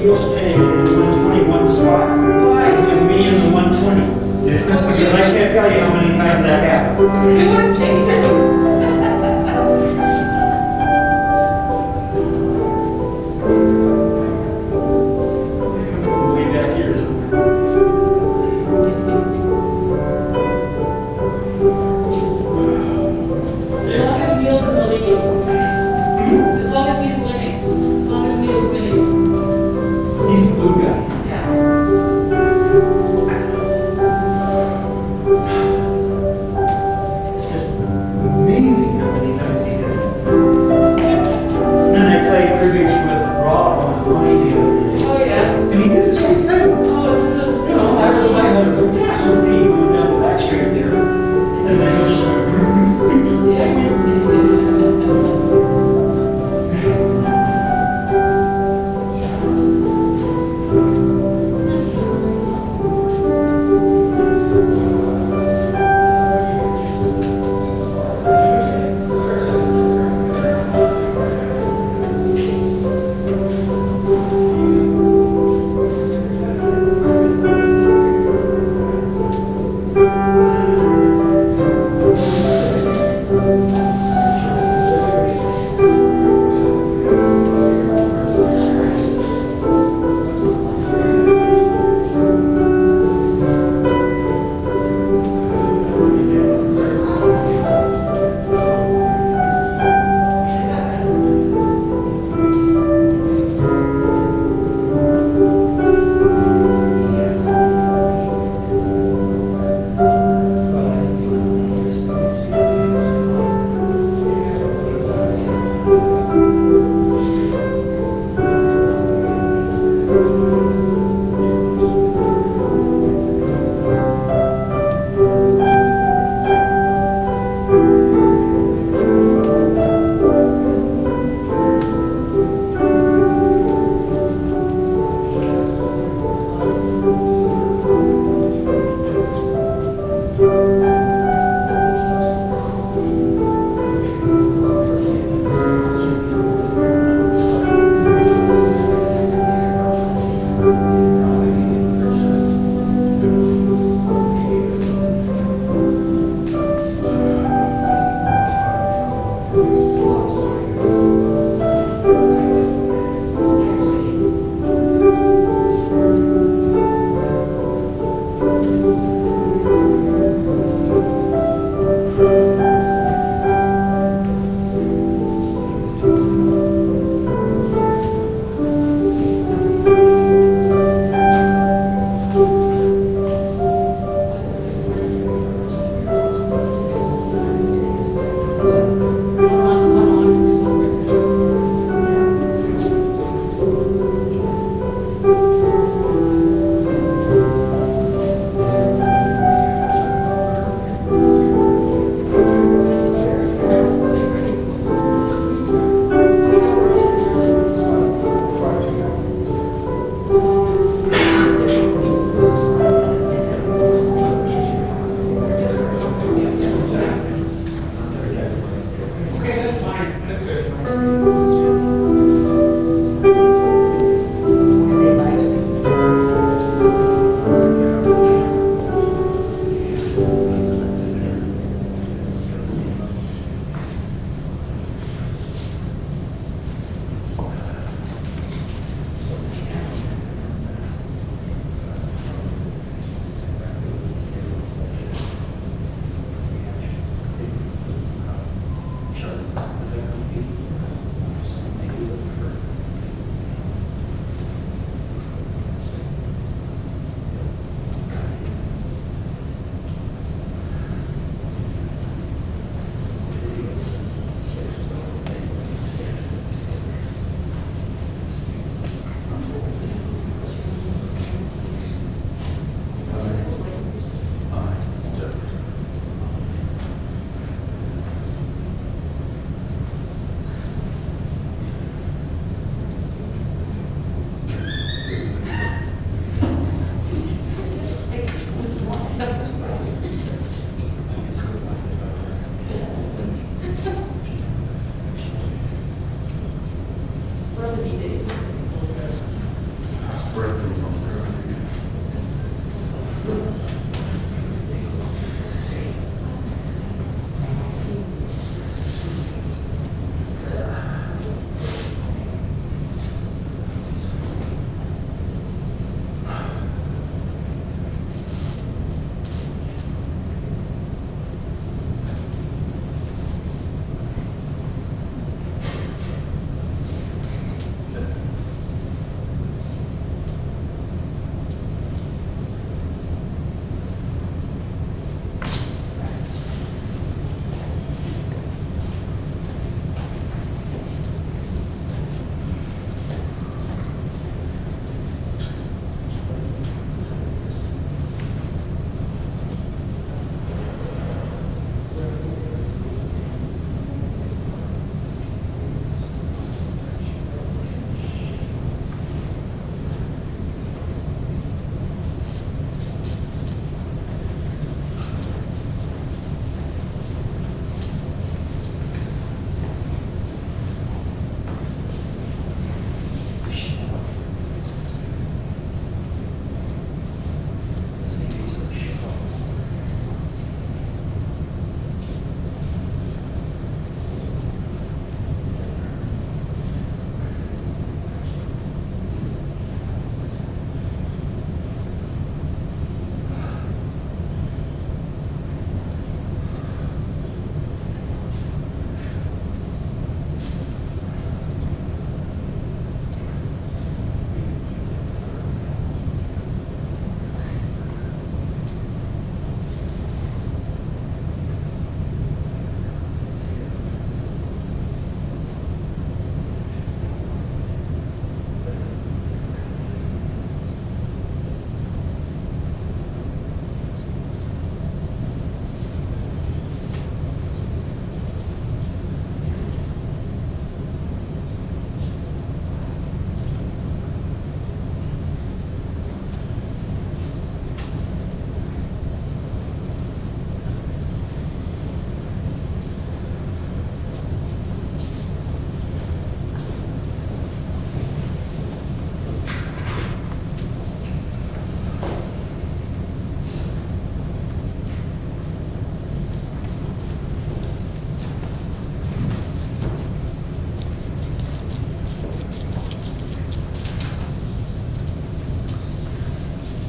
Neil's paying in the 121 spot, Why? and me in the 120. Because I can't tell you how many times that happened. You want to change it? Way back here somewhere. As long as Neil's in the lead. As long as he's winning. As long as Neil's winning. He's the blue guy. Yeah. It's just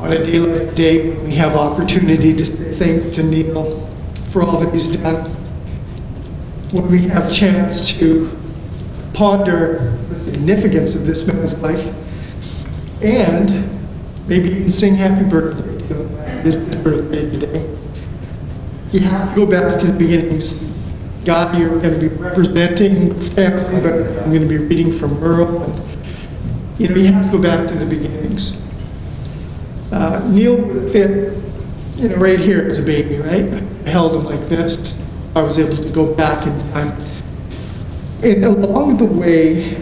on a day like today, we have opportunity to say thanks to Neil for all that he's done. When we have chance to ponder the significance of this man's life, and maybe even sing happy birthday to him. It's his birthday today. You have to go back to the beginnings. God, you're going to be representing family, but I'm going to be reading from Merle. And, you have to go back to the beginnings. Neil would fit, right here as a baby, right? I held him like this. I was able to go back in time. And along the way,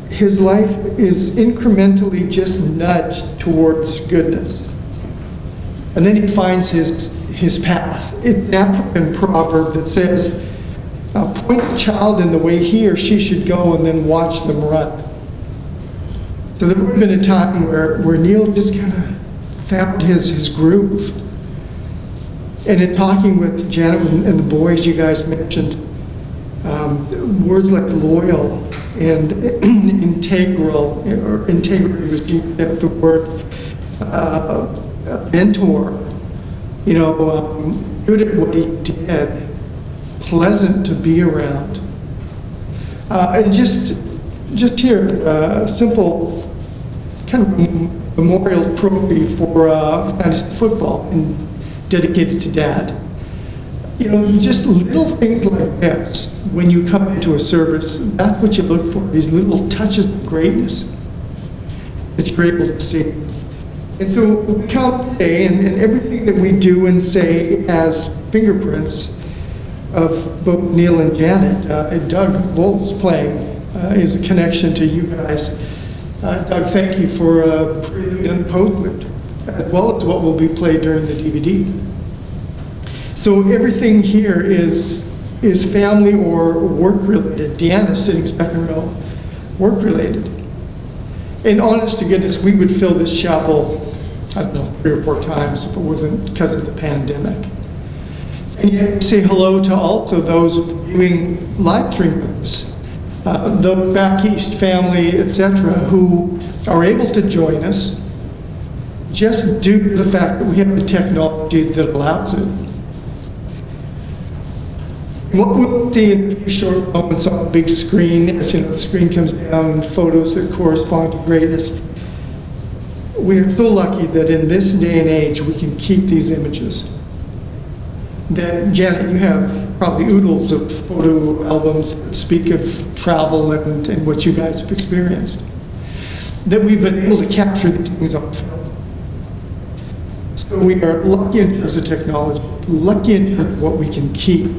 his life is incrementally just nudged towards goodness. And then he finds his path. It's an African proverb that says, point the child in the way he or she should go and then watch them run. So there would have been a time where Neil just kind of found his groove. And in talking with Janet and the boys you guys mentioned, words like loyal and integral, or integrity was used as the word, mentor, good at what he did, pleasant to be around. And just here, a simple kind of memorial trophy for fantasy football and dedicated to Dad. Just little things like this, when you come into a service, that's what you look for, these little touches of greatness that you're able to see. And so we come today, and everything that we do and say as fingerprints of both Neil and Janet, and Doug Volt's playing is a connection to you guys. Doug, thank you for prelude and postlude, as well as what will be played during the DVD. So everything here is family or work-related. Deanna's sitting second row, work-related. And honest to goodness, we would fill this chapel, I don't know, 3 or 4 times if it wasn't because of the pandemic. And yet say hello to also those viewing live stream with us, the back east family, etc., who are able to join us just due to the fact that we have the technology that allows it. What we'll see in a few short moments on the big screen, as the screen comes down, photos that correspond to greatness. We are so lucky that in this day and age we can keep these images. That, Janet, you have probably oodles of photo albums that speak of travel and what you guys have experienced. That we've been able to capture these things on film. So we are lucky in terms of technology, lucky in terms of what we can keep.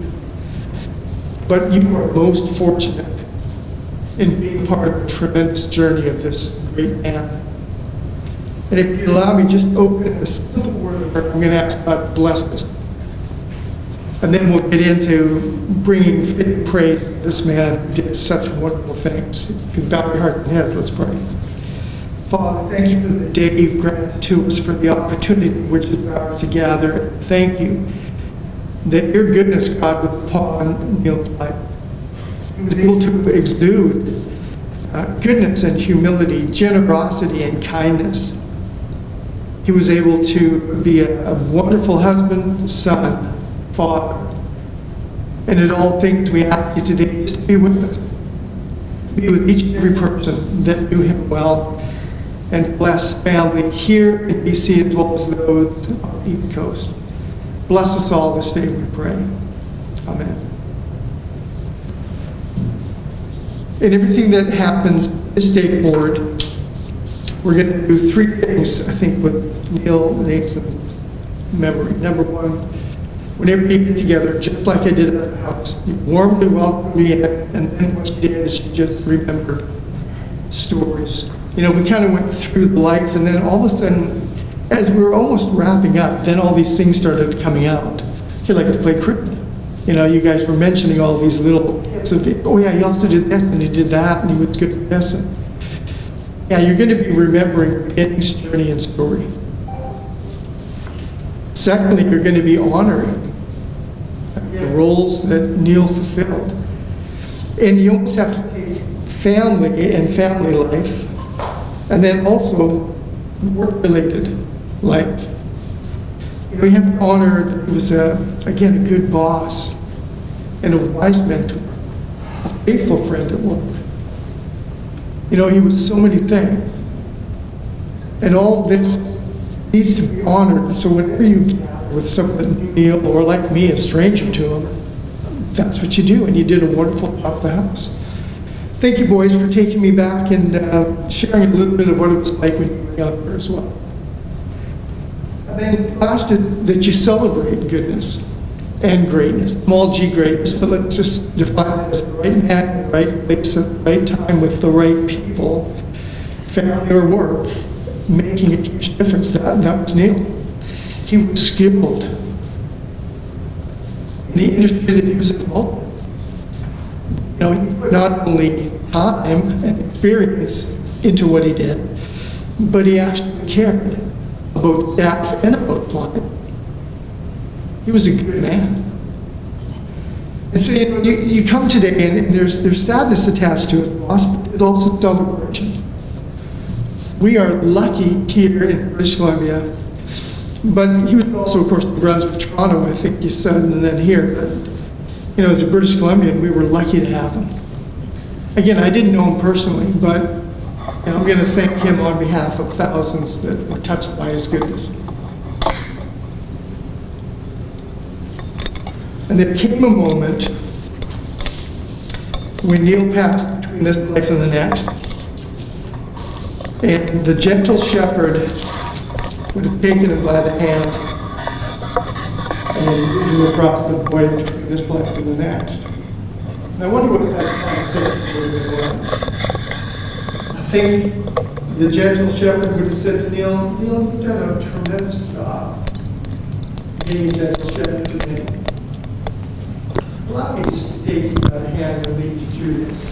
But you are most fortunate in being part of the tremendous journey of this great man. And if you allow me, just open a simple word of prayer. I'm going to ask God to bless us. And then we'll get into bringing fitting praise to this man who did such wonderful things. If you bow your hearts and heads, let's pray. Father, thank you for the day you've granted to us, for the opportunity which is ours to gather. Thank you that your goodness, God, was upon Neil's life. He was able to exude goodness and humility, generosity and kindness. He was able to be a wonderful husband, son, father. And in all things, we ask you today just to be with us. Be with each and every person that knew him well, and bless family here in BC as well as those on the East Coast. Bless us all this day, we pray. Amen. And everything that happens this day forward, we're going to do 3 things, I think, with Neil Nason's memory. Number 1, whenever you get together, just like I did at the house, you warmly welcome me in, and then what you did is you just remembered stories. We kind of went through the life, and then all of a sudden, as we were almost wrapping up, then all these things started coming out. He liked to play cricket. You guys were mentioning all these little bits of it. Oh yeah, he also did this, and he did that, and he was good at this. And yeah, you're going to be remembering Eddie's journey and story. Secondly, you're going to be honoring the roles that Neil fulfilled. And you almost have to take family and family life, and then also work-related. like, we have to honor that he was, again, a good boss and a wise mentor, a faithful friend at work. He was so many things. And all this needs to be honored. So whenever you gather with someone new or like me, a stranger to him, that's what you do. And you did a wonderful job of the house. Thank you, boys, for taking me back and sharing a little bit of what it was like when you were younger as well. And then last is that you celebrate goodness and greatness, small g greatness, but let's just define it as the right man, the right place at the right time with the right people, family or work, making a huge difference. That was Neil. He was skilled in the industry that he was involved in. He put not only time and experience into what he did, but he actually cared about staff and about client. He was a good man. And so you come today and there's sadness attached to it, but there's also celebration. We are lucky here in British Columbia, but he was also, of course, in Brunswick, Toronto, I think you said, and then here. But, as a British Columbian, we were lucky to have him. Again, I didn't know him personally, but I'm going to thank him on behalf of thousands that were touched by his goodness. And there came a moment when Neil passed between this life and the next, and the gentle shepherd would have taken him by the hand and lead him across the void between this life and the next. And I wonder what that conversation would have been. I think the gentle shepherd would have said to Neil, you've done a tremendous job being a gentle shepherd to me. Allow me just to take you by the hand and lead you through this.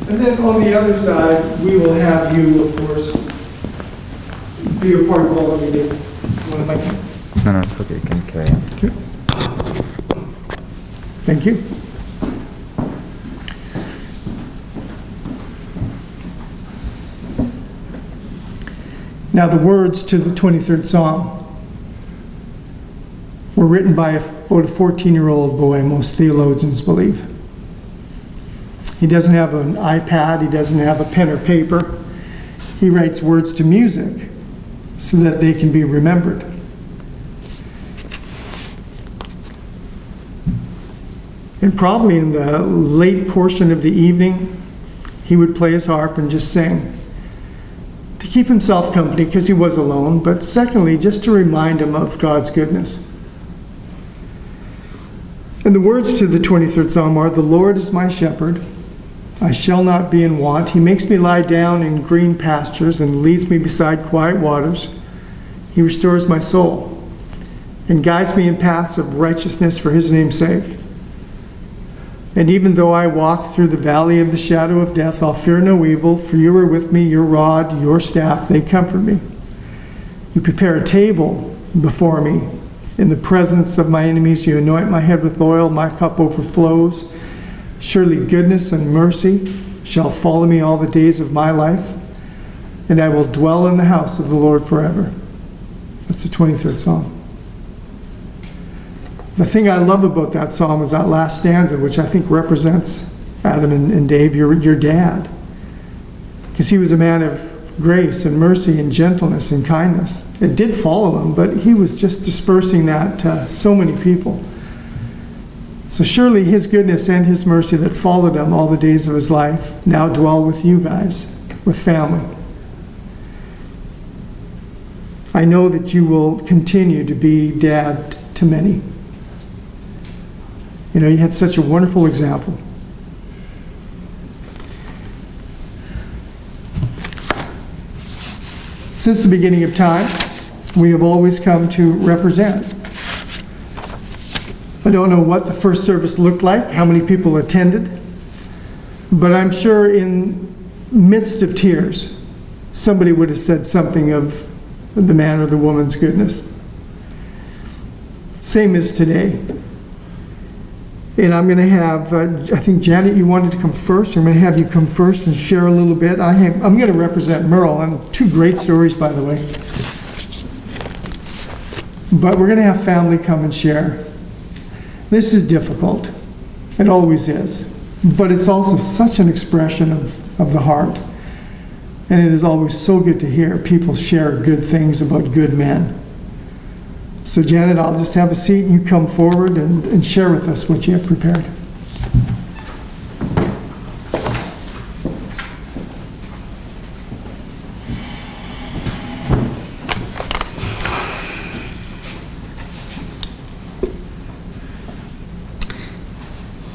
And then on the other side, we will have you, of course, be a part of all that we do. No, it's okay. You can carry on. Okay. Thank you. Now, the words to the 23rd Psalm were written by about a 14-year-old boy, most theologians believe. He doesn't have an iPad, he doesn't have a pen or paper. He writes words to music so that they can be remembered. And probably in the late portion of the evening, he would play his harp and just sing to keep himself company because he was alone, but secondly, just to remind him of God's goodness. And the words to the 23rd Psalm are, "The Lord is my shepherd, I shall not be in want. He makes me lie down in green pastures and leads me beside quiet waters. He restores my soul and guides me in paths of righteousness for his name's sake. And even though I walk through the valley of the shadow of death, I'll fear no evil, for you are with me, your rod, your staff, they comfort me. You prepare a table before me in the presence of my enemies. You anoint my head with oil, my cup overflows. Surely goodness and mercy shall follow me all the days of my life, and I will dwell in the house of the Lord forever." That's the 23rd Psalm. The thing I love about that psalm is that last stanza, which I think represents Adam and Dave, your dad. Because he was a man of grace and mercy and gentleness and kindness. It did follow him, but he was just dispersing that to so many people. So surely his goodness and his mercy that followed him all the days of his life now dwell with you guys, with family. I know that you will continue to be dad to many. You know, you had such a wonderful example. Since the beginning of time, we have always come to represent. I don't know what the first service looked like, how many people attended, but I'm sure in midst of tears, somebody would have said something of the man or the woman's goodness. Same as today. And I'm going to have, I think Janet, you wanted to come first. I'm going to have you come first and share a little bit. I'm going to represent Merle, and two great stories, by the way. but we're going to have family come and share. This is difficult. It always is. But it's also such an expression of the heart. And it is always so good to hear people share good things about good men. So Janet, I'll just have a seat and you come forward and share with us what you have prepared.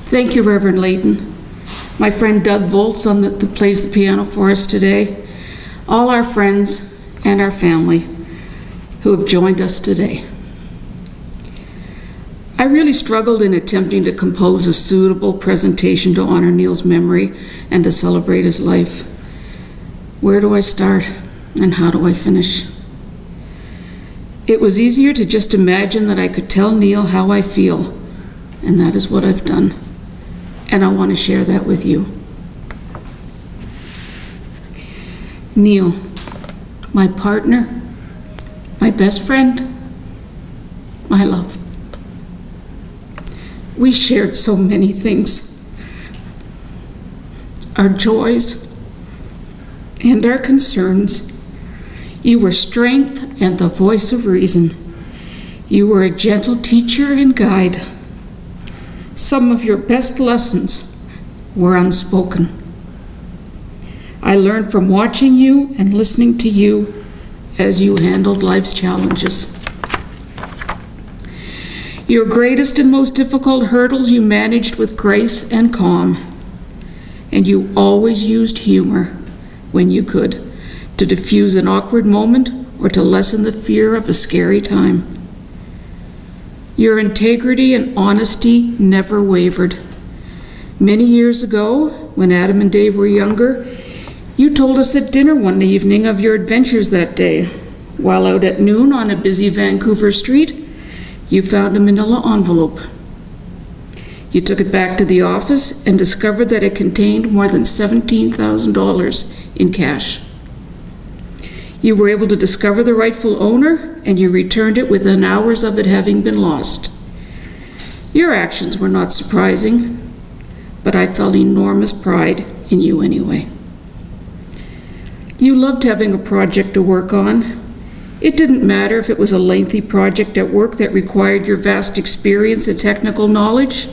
Thank you, Reverend Layton. My friend Doug Volz that plays the piano for us today. All our friends and our family who have joined us today. I really struggled in attempting to compose a suitable presentation to honor Neil's memory and to celebrate his life. Where do I start and how do I finish? It was easier to just imagine that I could tell Neil how I feel, and that is what I've done. And I want to share that with you. Neil, my partner, my best friend, my love. We shared so many things. Our joys and our concerns. You were strength and the voice of reason. You were a gentle teacher and guide. Some of your best lessons were unspoken. I learned from watching you and listening to you as you handled life's challenges. Your greatest and most difficult hurdles you managed with grace and calm, and you always used humor when you could to diffuse an awkward moment or to lessen the fear of a scary time. Your integrity and honesty never wavered. Many years ago, when Adam and Dave were younger, you told us at dinner one evening of your adventures that day. While out at noon on a busy Vancouver street, you found a manila envelope. You took it back to the office and discovered that it contained more than $17,000 in cash. You were able to discover the rightful owner, and you returned it within hours of it having been lost. Your actions were not surprising, but I felt enormous pride in you anyway. You loved having a project to work on. It didn't matter if it was a lengthy project at work that required your vast experience and technical knowledge,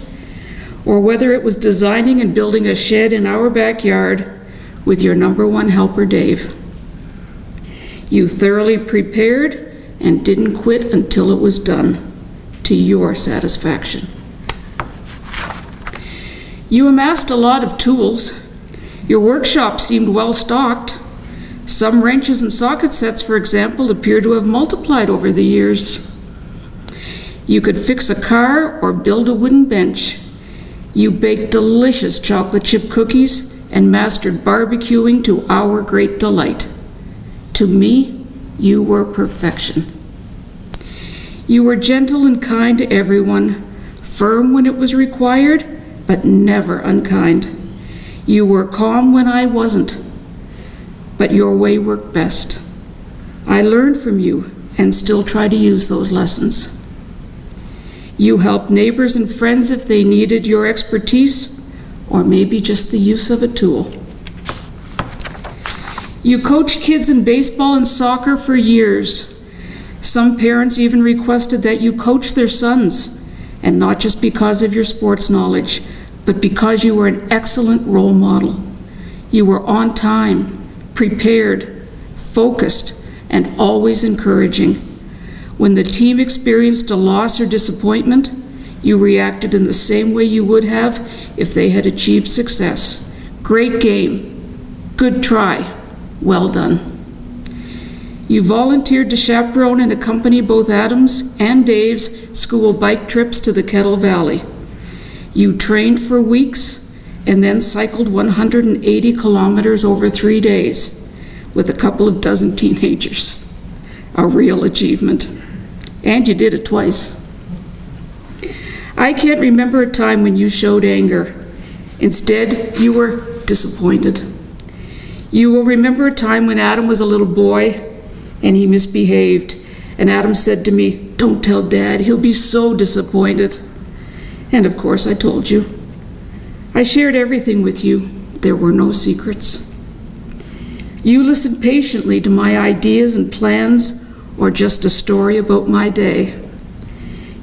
or whether it was designing and building a shed in our backyard with your #1 helper, Dave. You thoroughly prepared and didn't quit until it was done, to your satisfaction. You amassed a lot of tools. Your workshop seemed well stocked. Some wrenches and socket sets, for example, appear to have multiplied over the years. You could fix a car or build a wooden bench. You baked delicious chocolate chip cookies and mastered barbecuing to our great delight. To me, you were perfection. You were gentle and kind to everyone, firm when it was required, but never unkind. You were calm when I wasn't, but your way worked best. I learned from you and still try to use those lessons. You helped neighbors and friends if they needed your expertise, or maybe just the use of a tool. You coached kids in baseball and soccer for years. Some parents even requested that you coach their sons, and not just because of your sports knowledge, but because you were an excellent role model. You were on time, prepared, focused, and always encouraging. When the team experienced a loss or disappointment, you reacted in the same way you would have if they had achieved success. Great game. Good try. Well done. You volunteered to chaperone and accompany both Adam's and Dave's school bike trips to the Kettle Valley. You trained for weeks and then cycled 180 kilometers over 3 days with a couple of dozen teenagers. A real achievement. And you did it twice. I can't remember a time when you showed anger. Instead, you were disappointed. You will remember a time when Adam was a little boy and he misbehaved, and Adam said to me, Don't tell Dad, he'll be so disappointed. And of course I told you. I shared everything with you. There were no secrets. You listened patiently to my ideas and plans, or just a story about my day.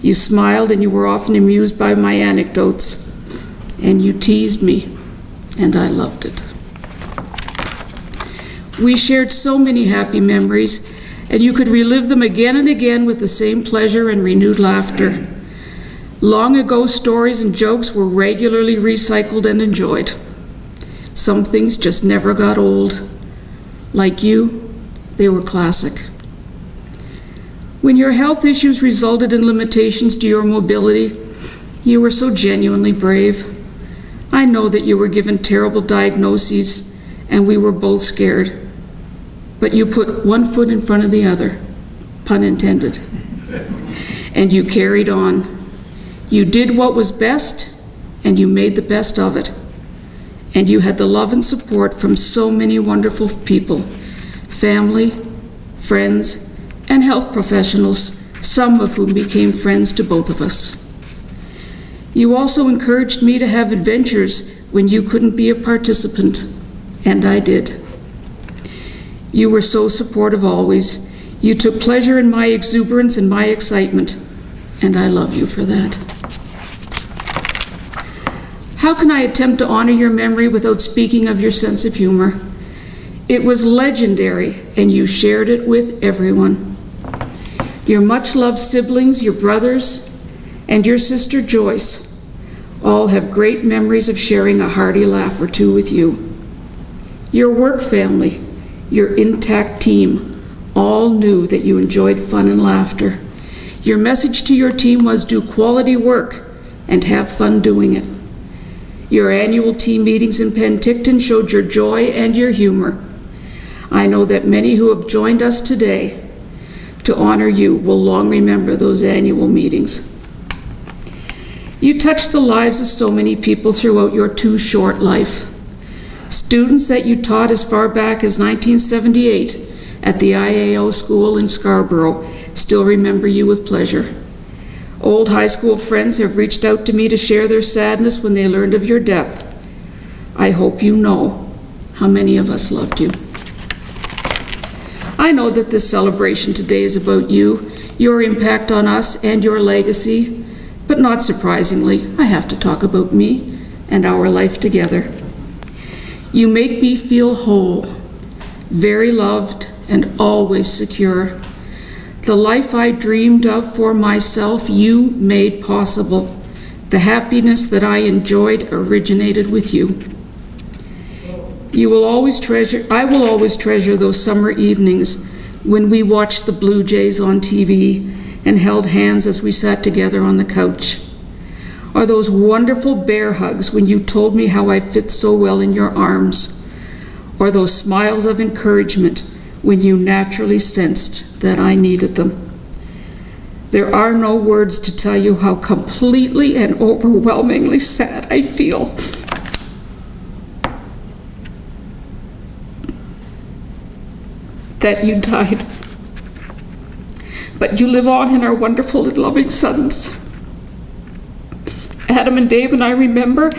You smiled and you were often amused by my anecdotes, and you teased me, and I loved it. We shared so many happy memories, and you could relive them again and again with the same pleasure and renewed laughter. Long ago stories and jokes were regularly recycled and enjoyed. Some things just never got old. Like you, they were classic. When your health issues resulted in limitations to your mobility, you were so genuinely brave. I know that you were given terrible diagnoses, and we were both scared. But you put one foot in front of the other, pun intended, and you carried on. You did what was best, and you made the best of it. And you had the love and support from so many wonderful people, family, friends, and health professionals, some of whom became friends to both of us. You also encouraged me to have adventures when you couldn't be a participant, and I did. You were so supportive always. You took pleasure in my exuberance and my excitement, and I love you for that. How can I attempt to honor your memory without speaking of your sense of humor? It was legendary, and you shared it with everyone. Your much-loved siblings, your brothers, and your sister Joyce all have great memories of sharing a hearty laugh or two with you. Your work family, your intact team, all knew that you enjoyed fun and laughter. Your message to your team was do quality work and have fun doing it. Your annual team meetings in Penticton showed your joy and your humor. I know that many who have joined us today to honor you will long remember those annual meetings. You touched the lives of so many people throughout your too short life. Students that you taught as far back as 1978 at the IAO school in Scarborough still remember you with pleasure. Old high school friends have reached out to me to share their sadness when they learned of your death. I hope you know how many of us loved you. I know that this celebration today is about you, your impact on us, and your legacy, but not surprisingly, I have to talk about me and our life together. You make me feel whole, very loved, and always secure. The life I dreamed of for myself, you made possible. The happiness that I enjoyed originated with you. I will always treasure those summer evenings when we watched the Blue Jays on TV and held hands as we sat together on the couch. Or those wonderful bear hugs when you told me how I fit so well in your arms. Or those smiles of encouragement when you naturally sensed that I needed them. There are no words to tell you how completely and overwhelmingly sad I feel that you died. But you live on in our wonderful and loving sons. Adam and Dave and I remember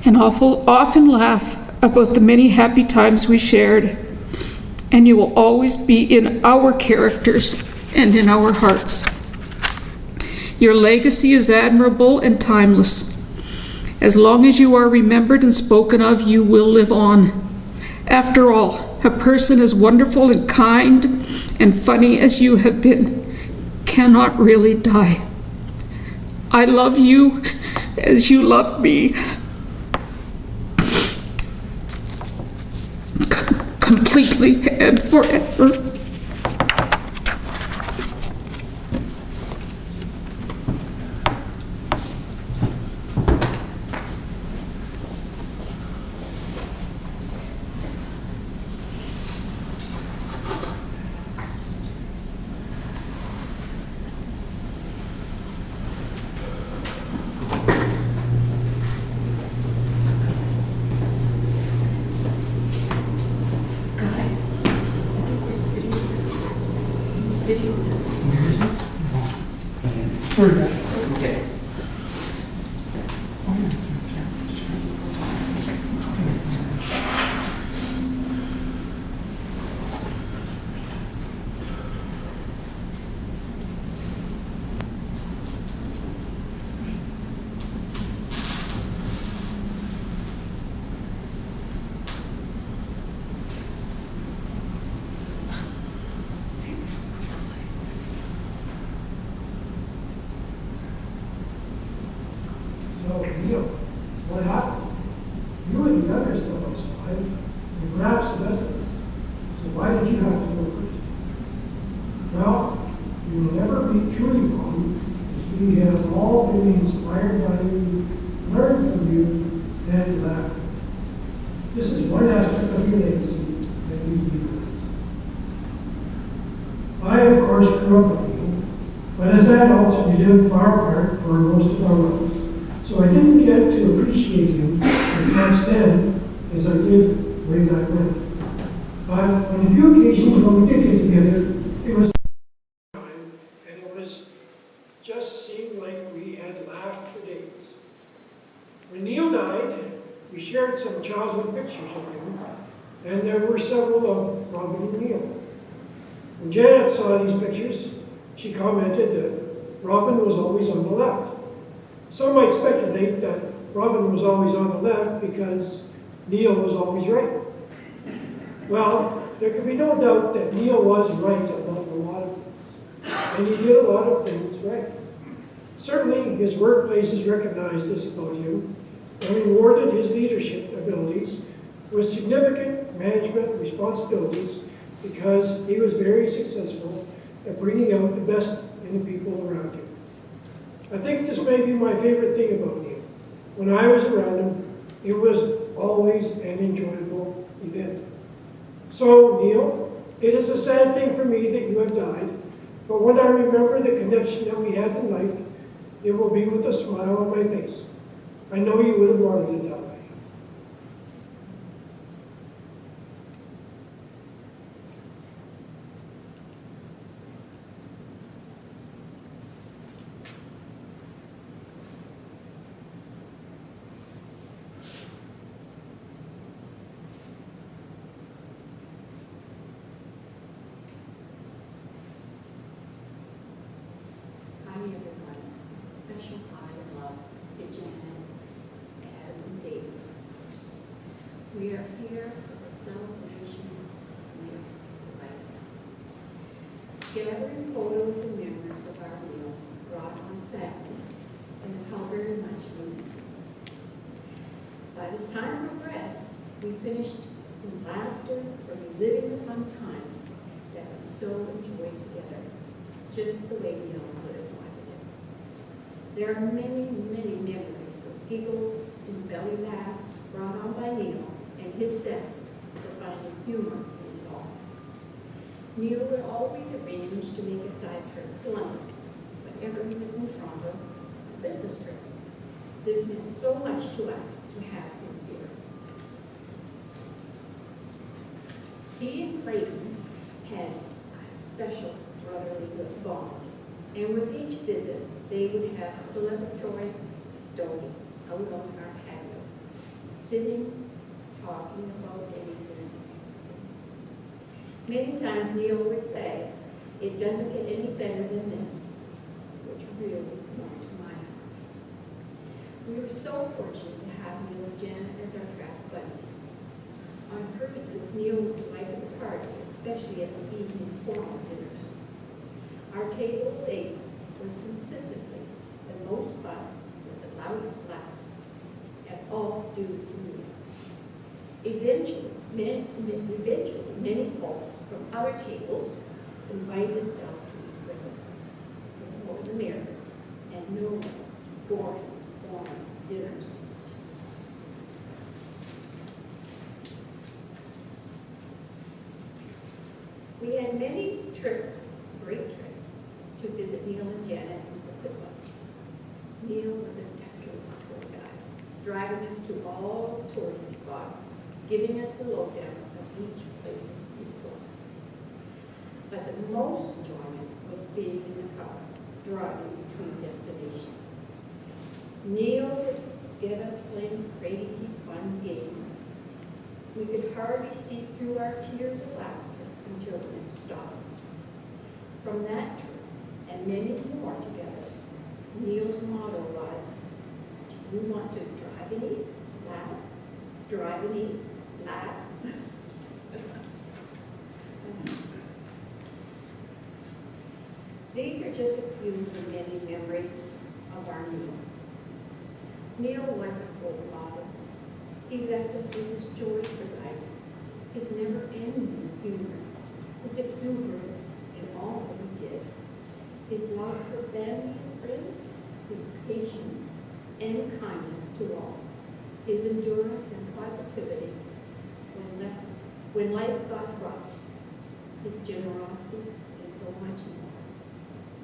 and often laugh about the many happy times we shared, and you will always be in our characters and in our hearts. Your legacy is admirable and timeless. As long as you are remembered and spoken of, you will live on. After all, a person as wonderful and kind and funny as you have been cannot really die. I love you as you loved me. Completely and forever. We're done. Okay. So, Neil, what happened? You were the youngest of us five, and perhaps the best of us. So why did you have to go first? Well, you will never be truly wrong, as we have all been inspired by you, learned from you, and laughed. This is one aspect of your legacy that we utilize. I, of course, grew up with you, but as adults, we lived far apart for most of our lives. So I didn't get to appreciate him as much then as I did way back when. But on a few occasions when we did get together, it was time, and it was just seemed like we had laughed for days. When Neil died, we shared some childhood pictures of him, and there were several of Robin and Neil. When Janet saw these pictures, she commented that Robin was always on the left. Some might speculate that Robin was always on the left because Neil was always right. Well, there can be no doubt that Neil was right about a lot of things, and he did a lot of things right. Certainly, his workplaces recognized this about him and rewarded his leadership abilities with significant management responsibilities because he was very successful at bringing out the best in the people around him. I think this may be my favorite thing about him. When I was around him, it was always an enjoyable event. So, Neil, it is a sad thing for me that you have died, but when I remember the connection that we had in life, it will be with a smile on my face. I know you would have wanted it that way. Hi everyone. Special hi and love to Janet, Ed, and Dave. We are here for the celebration of Neil's life. Gathering photos and memories of our meal brought on sadness and how very much we miss him. But as time progressed, we finished in laughter for reliving the fun times that we so enjoyed together, just the way Neil would have wanted it. There are many, many memories of giggles and belly laughs brought on by Neil and his zest for finding humor in it all. Neil would always arrange to make a side trip to London whenever he was in Toronto, a business trip. This meant so much to us to have him here. He and Clayton had a special brotherly bond, and with each visit, they would have a celebratory story out on our patio, sitting, talking about anything. Many times Neil would say, "It doesn't get any better than this," which really warmed my heart. We were so fortunate to have Neil and Janet as our travel buddies. On cruises, Neil was the life of the party, especially at the evening formal dinners. Our table of 8 was consistently the most fun with the loudest laughs, and all due to Neil. Eventually, many folks from other tables invited themselves to eat with us. The more the merrier, and no boring dinners. We had many trips, great trips, to visit Neil and Janet in the Quitla. Neil was an excellent tour guide, driving us to all touristy spots, giving us the lowdown of each place's importance. But the most enjoyment was being in the car, driving between destinations. Neil would get us playing crazy fun games. We could hardly see through our tears of laughter until the next stop. From that trip, and many more together, Neil's motto was, "Do you want to drive and eat, laugh, drive and eat, laugh?" These are just a few of the many memories of our Neil. Neil was a full father. He left us with his joy for life, his never-ending humor, his exuberance in all that he did, his love for family and friends, his patience and kindness to all, his endurance and positivity when life got rough, his generosity, and so much more.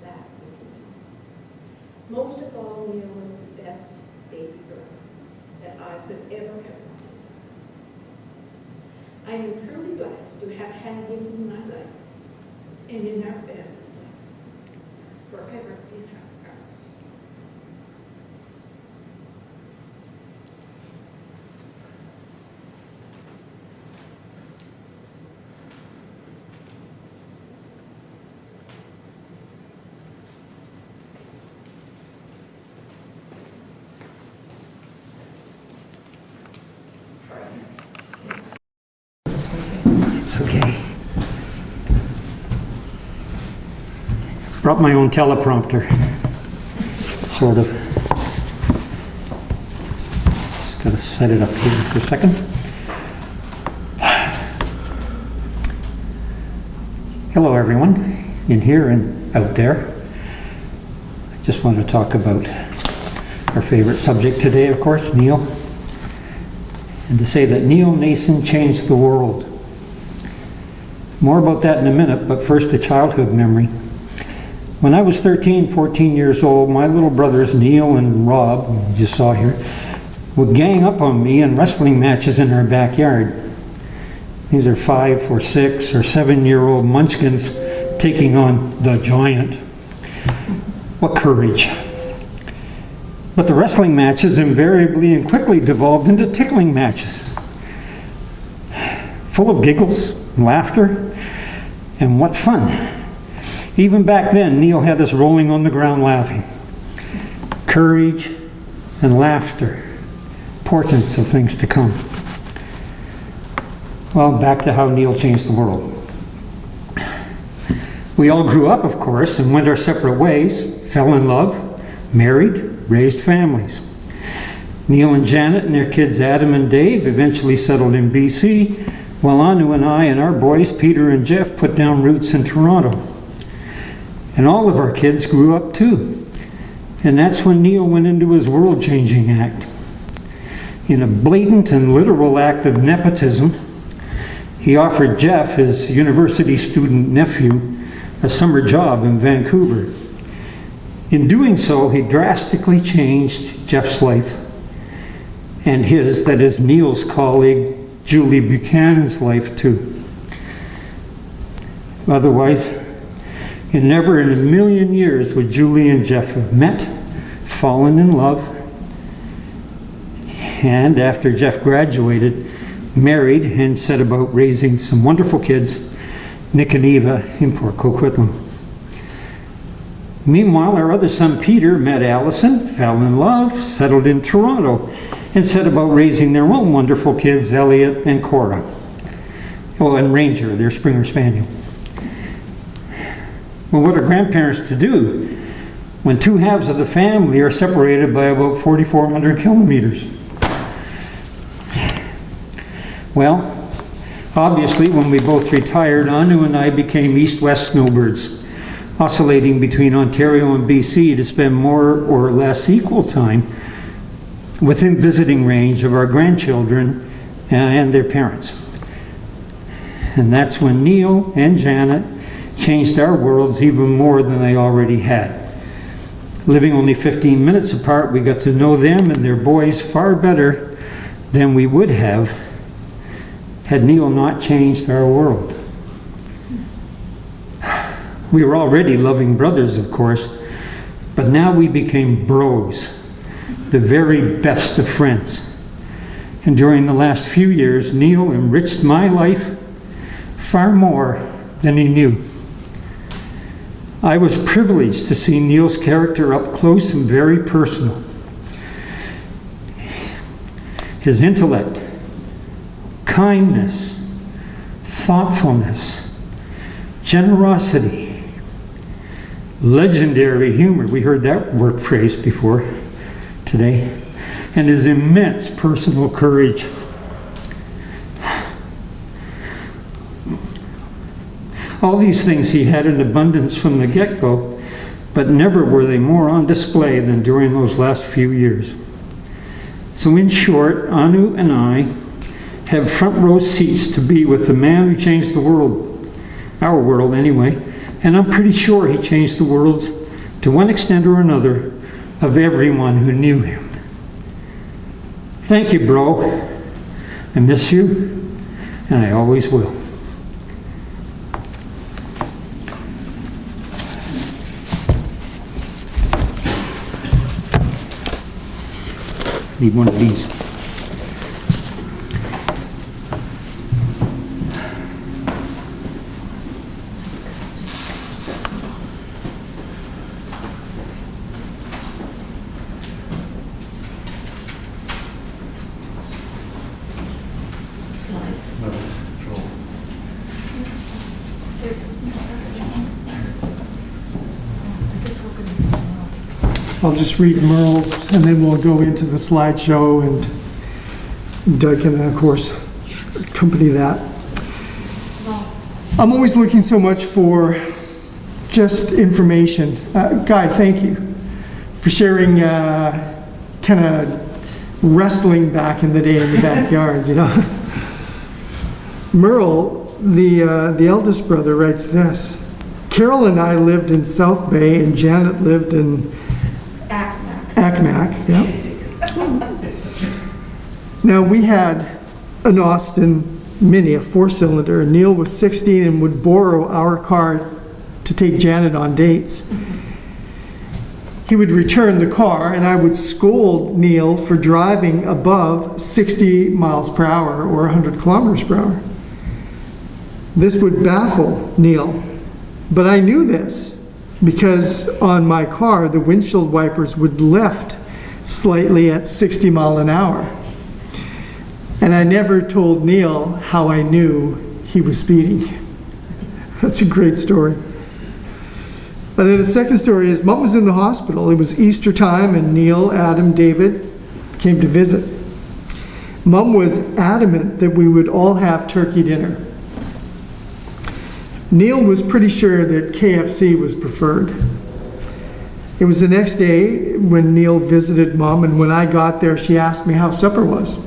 That was Neil. Most of all, Neil was the best baby girl that I could ever have wanted. I am truly blessed to have had him in my life and in our family's life, forever in our hearts. It's okay. Brought my own teleprompter, sort of. Just gotta set it up here for a second. Hello everyone, in here and out there. I just want to talk about our favorite subject today, of course, Neil. And to say that Neil Nason changed the world. More about that in a minute, but first a childhood memory. When I was 13, 14 years old, my little brothers Neil and Rob, you just saw here, would gang up on me in wrestling matches in our backyard. These are 5 or 6 or 7-year-old munchkins taking on the giant. What courage. But the wrestling matches invariably and quickly devolved into tickling matches, full of giggles, laughter, and what fun. Even back then, Neil had us rolling on the ground laughing. Courage and laughter, portents of things to come. Well, back to how Neil changed the world. We all grew up, of course, and went our separate ways, fell in love, married, raised families. Neil and Janet and their kids Adam and Dave eventually settled in BC, while Anu and I and our boys Peter and Jeff put down roots in Toronto. And all of our kids grew up too. And that's when Neil went into his world-changing act. In a blatant and literal act of nepotism, he offered Jeff, his university student nephew, a summer job in Vancouver. In doing so, he drastically changed Jeff's life and his, that is Neil's colleague, Julie Buchanan's life too. Otherwise, never in a million years would Julie and Jeff have met, fallen in love, and after Jeff graduated, married and set about raising some wonderful kids, Nick and Eva in Port Coquitlam. Meanwhile, our other son Peter met Allison, fell in love, settled in Toronto, and set about raising their own wonderful kids, Elliot and Cora. Oh, and Ranger, their Springer Spaniel. Well, what are grandparents to do when two halves of the family are separated by about 4,400 kilometers? Well, obviously, when we both retired, Anu and I became east-west snowbirds, oscillating between Ontario and BC to spend more or less equal time within visiting range of our grandchildren and their parents. And that's when Neil and Janet changed our worlds even more than they already had. Living only 15 minutes apart, we got to know them and their boys far better than we would have had Neil not changed our world. We were already loving brothers, of course, But now we became bros, the very best of friends. And during the last few years, Neil enriched my life far more than he knew. I was privileged to see Neil's character up close and very personal. His intellect, kindness, thoughtfulness, generosity, legendary humor, we heard that word phrase before today, and his immense personal courage. All these things he had in abundance from the get-go, but never were they more on display than during those last few years. So in short, Anu and I have front row seats to be with the man who changed the world, our world anyway, and I'm pretty sure he changed the worlds, to one extent or another, of everyone who knew him. Thank you, bro. I miss you, and I always will. Need one of these. I'll just read Merle's, and then we'll go into the slideshow, and Doug can, of course, accompany that. I'm always looking so much for just information. Guy, thank you for sharing kind of wrestling back in the day in the backyard, you know. Merle, the eldest brother, writes this. Carol and I lived in South Bay, and Janet lived in Acmac, yeah. Now, we had an Austin Mini, a 4-cylinder. Neil was 16 and would borrow our car to take Janet on dates. He would return the car, and I would scold Neil for driving above 60 miles per hour or 100 kilometers per hour. This would baffle Neil, but I knew this, because on my car, the windshield wipers would lift slightly at 60 miles an hour. And I never told Neil how I knew he was speeding. That's a great story. And then the second story is, Mom was in the hospital. It was Easter time, and Neil, Adam, David came to visit. Mom was adamant that we would all have turkey dinner. Neil was pretty sure that KFC was preferred. It was the next day when Neil visited Mom, and when I got there, she asked me how supper was.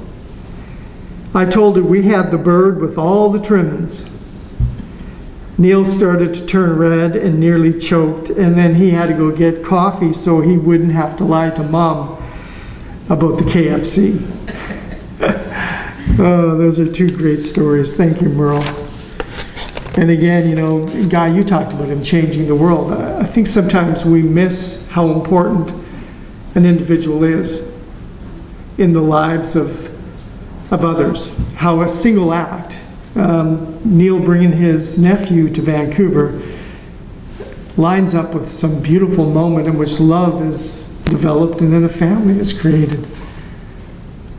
I told her we had the bird with all the trimmings. Neil started to turn red and nearly choked, and then he had to go get coffee so he wouldn't have to lie to Mom about the KFC. Oh, those are two great stories. Thank you, Merle. And again, you know, Guy, you talked about him changing the world. I think sometimes we miss how important an individual is in the lives of others. How a single act, Neil bringing his nephew to Vancouver, lines up with some beautiful moment in which love is developed and then a family is created.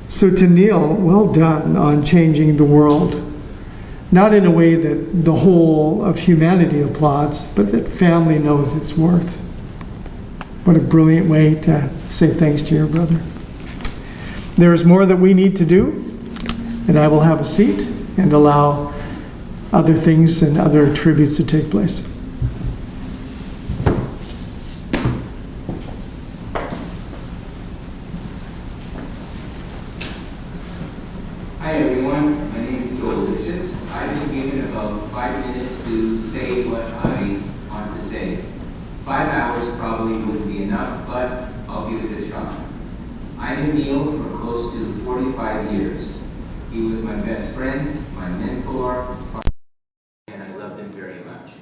So to Neil, well done on changing the world. Not in a way that the whole of humanity applauds, but that family knows its worth. What a brilliant way to say thanks to your brother. There is more that we need to do, and I will have a seat and allow other things and other tributes to take place. Hi everyone, my name is Joel Licious. I've been given about 5 minutes to say what I want to say. 5 hours probably wouldn't be enough, but I'll give it a shot. I knew Neil for close to 45 years. He was my best friend, my mentor, and I loved him very much.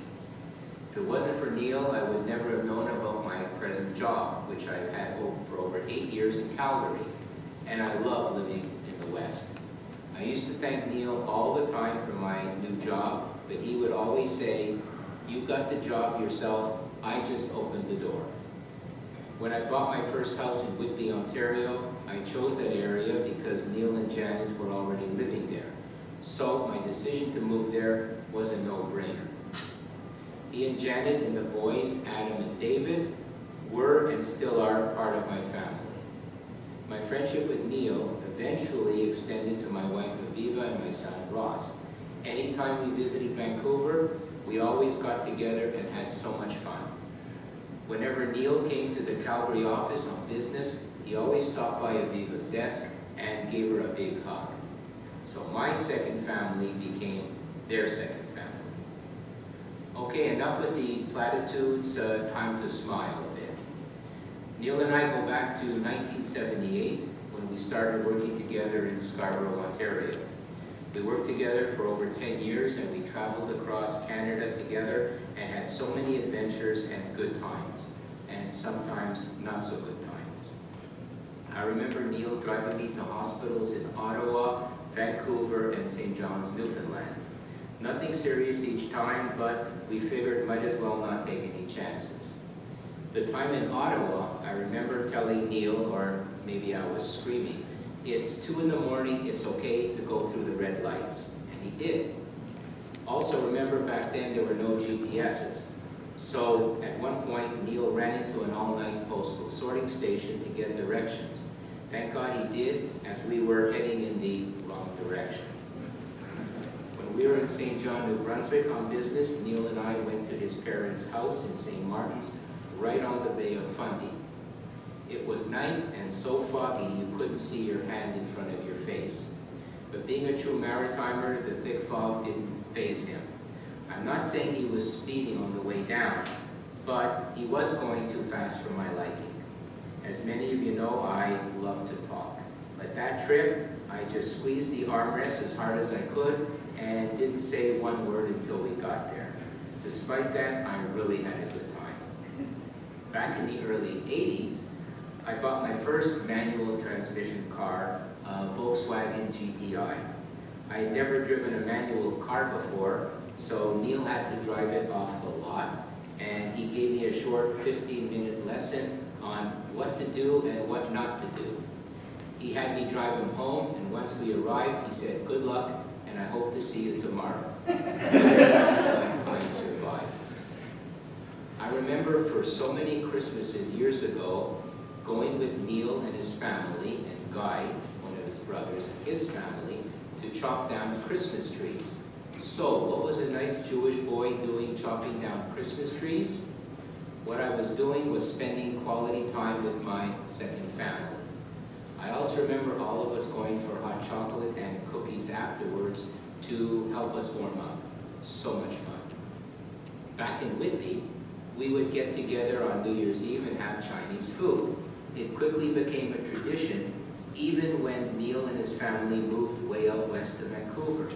If it wasn't for Neil, I would never have known about my present job, which I've had for over 8 years in Calgary, and I love living in the West. I used to thank Neil all the time for my new job, but he would always say, "You got the job yourself, I just opened the door." When I bought my first house in Whitby, Ontario, I chose that area because Neil and Janet were already living there. So my decision to move there was a no-brainer. He and Janet and the boys, Adam and David, were and still are part of my family. My friendship with Neil eventually extended to my wife Aviva and my son Ross. Anytime we visited Vancouver, we always got together and had so much fun. Whenever Neil came to the Calgary office on business, he always stopped by Aviva's desk and gave her a big hug. So my second family became their second family. Okay, enough with the platitudes, time to smile a bit. Neil and I go back to 1978 when we started working together in Scarborough, Ontario. We worked together for over 10 years and we traveled across Canada together and had so many adventures and good times, and sometimes not so good times. I remember Neil driving me to hospitals in Ottawa, Vancouver, and St. John's, Newfoundland. Nothing serious each time, but we figured might as well not take any chances. The time in Ottawa, I remember telling Neil, or maybe I was screaming, "It's 2 in the morning, it's okay to go through the red lights." And he did. Also remember back then there were no GPSs. So at one point, Neil ran into an all-night postal sorting station to get directions. Thank God he did, as we were heading in the wrong direction. When we were in St. John, New Brunswick on business, Neil and I went to his parents' house in St. Martin's, right on the Bay of Fundy. It was night and so foggy you couldn't see your hand in front of your face. But being a true maritimer, the thick fog didn't faze him. I'm not saying he was speeding on the way down, but he was going too fast for my liking. As many of you know, I love to talk. But that trip, I just squeezed the armrest as hard as I could and didn't say one word until we got there. Despite that, I really had a good time. Back in the early 80s, I bought my first manual transmission car, a Volkswagen GTI. I had never driven a manual car before, so Neil had to drive it off the lot, and he gave me a short 15-minute lesson on what to do and what not to do. He had me drive him home, and once we arrived, he said, "Good luck, and I hope to see you tomorrow." I survived. I remember for so many Christmases years ago, going with Neil and his family, and Guy, one of his brothers, and his family, to chop down Christmas trees. So, what was a nice Jewish boy doing chopping down Christmas trees? What I was doing was spending quality time with my second family. I also remember all of us going for hot chocolate and cookies afterwards to help us warm up. So much fun. Back in Whitby, we would get together on New Year's Eve and have Chinese food. It quickly became a tradition, even when Neil and his family moved way out west of Vancouver.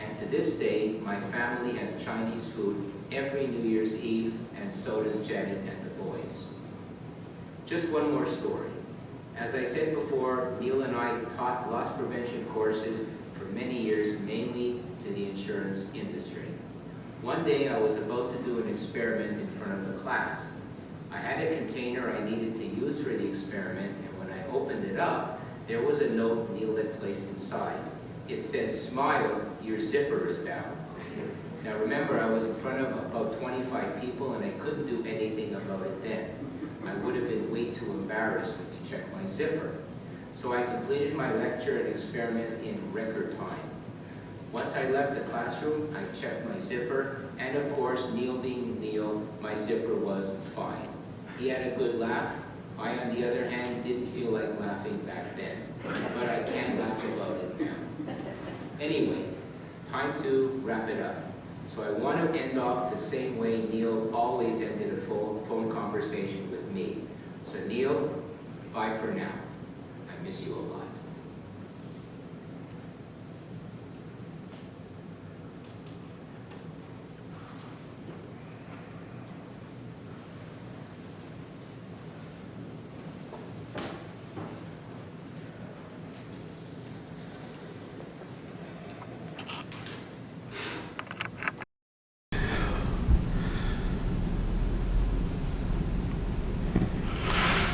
And to this day, my family has Chinese food every New Year's Eve, and so does Janet and the boys. Just one more story. As I said before, Neil and I taught loss prevention courses for many years, mainly to the insurance industry. One day I was about to do an experiment in front of the class. I had a container I needed to use for the experiment, and when I opened it up, there was a note Neil had placed inside. It said, "Smile, your zipper is down." Now remember, I was in front of about 25 people and I couldn't do anything about it then. I would have been way too embarrassed to check my zipper. So I completed my lecture and experiment in record time. Once I left the classroom, I checked my zipper, and of course, Neil being Neil, my zipper was fine. He had a good laugh. I, on the other hand, didn't feel like laughing back then, but I can laugh about it now. Anyway, time to wrap it up. So I want to end off the same way Neil always ended a phone conversation with me. So Neil, bye for now. I miss you a lot.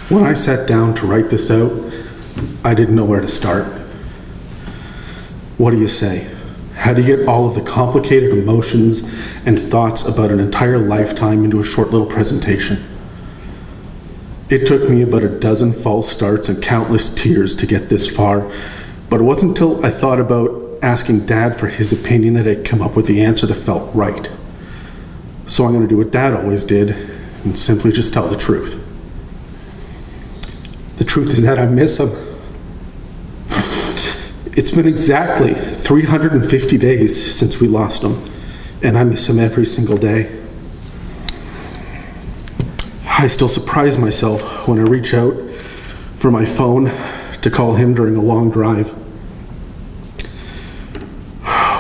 When I sat down to write this out, I didn't know where to start. What do you say? How do you get all of the complicated emotions and thoughts about an entire lifetime into a short little presentation? It took me about a dozen false starts and countless tears to get this far, but it wasn't until I thought about asking Dad for his opinion that I'd come up with the answer that felt right. So I'm going to do what Dad always did and simply just tell the truth. The truth is that I miss him. It's been exactly 350 days since we lost him, and I miss him every single day. I still surprise myself when I reach out for my phone to call him during a long drive,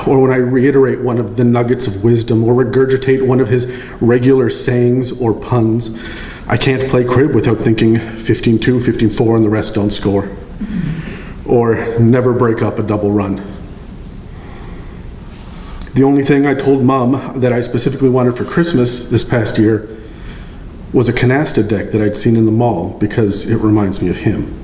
or when I reiterate one of the nuggets of wisdom or regurgitate one of his regular sayings or puns. I can't play crib without thinking 15-2, 15-4, and the rest don't score. Or never break up a double run. The only thing I told Mom that I specifically wanted for Christmas this past year was a canasta deck that I'd seen in the mall because it reminds me of him.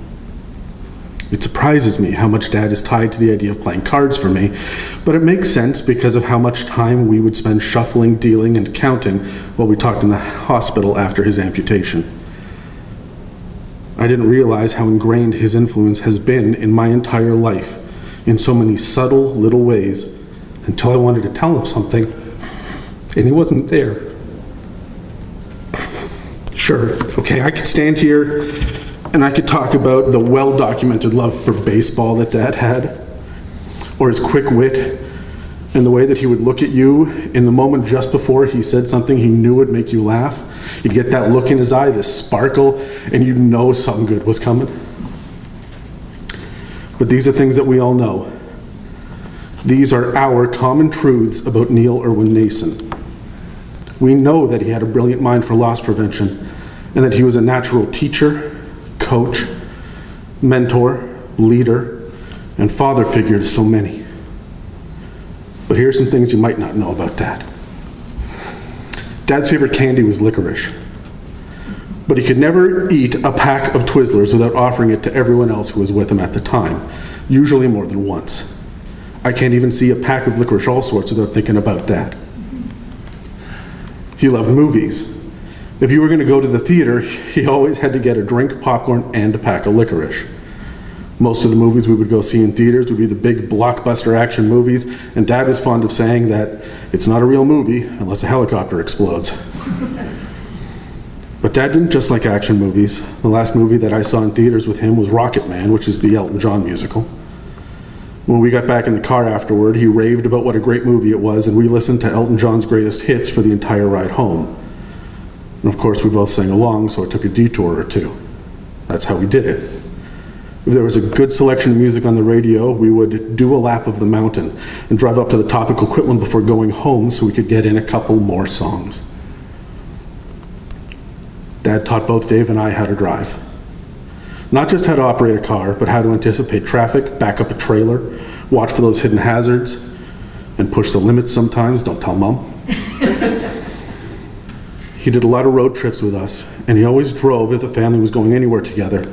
It surprises me how much Dad is tied to the idea of playing cards for me, but it makes sense because of how much time we would spend shuffling, dealing, and counting while we talked in the hospital after his amputation. I didn't realize how ingrained his influence has been in my entire life, in so many subtle little ways, until I wanted to tell him something, and he wasn't there. Sure, okay, I could stand here and I could talk about the well-documented love for baseball that Dad had, or his quick wit, and the way that he would look at you in the moment just before he said something he knew would make you laugh. You'd get that look in his eye, this sparkle, and you'd know something good was coming. But these are things that we all know. These are our common truths about Neil Irwin Nason. We know that he had a brilliant mind for loss prevention, and that he was a natural teacher, coach, mentor, leader, and father figure to so many. But here are some things you might not know about Dad. Dad's favorite candy was licorice, but he could never eat a pack of Twizzlers without offering it to everyone else who was with him at the time, usually more than once. I can't even see a pack of licorice all sorts without thinking about Dad. He loved movies. If you were going to go to the theater, he always had to get a drink, popcorn, and a pack of licorice. Most of the movies we would go see in theaters would be the big blockbuster action movies, and Dad was fond of saying that it's not a real movie unless a helicopter explodes. But Dad didn't just like action movies. The last movie that I saw in theaters with him was Rocket Man, which is the Elton John musical. When we got back in the car afterward, he raved about what a great movie it was, and we listened to Elton John's greatest hits for the entire ride home. And of course, we both sang along, so it took a detour or two. That's how we did it. If there was a good selection of music on the radio, we would do a lap of the mountain and drive up to the top of Coquitlam before going home so we could get in a couple more songs. Dad taught both Dave and I how to drive. Not just how to operate a car, but how to anticipate traffic, back up a trailer, watch for those hidden hazards, and push the limits sometimes. Don't tell Mom. He did a lot of road trips with us, and he always drove if the family was going anywhere together.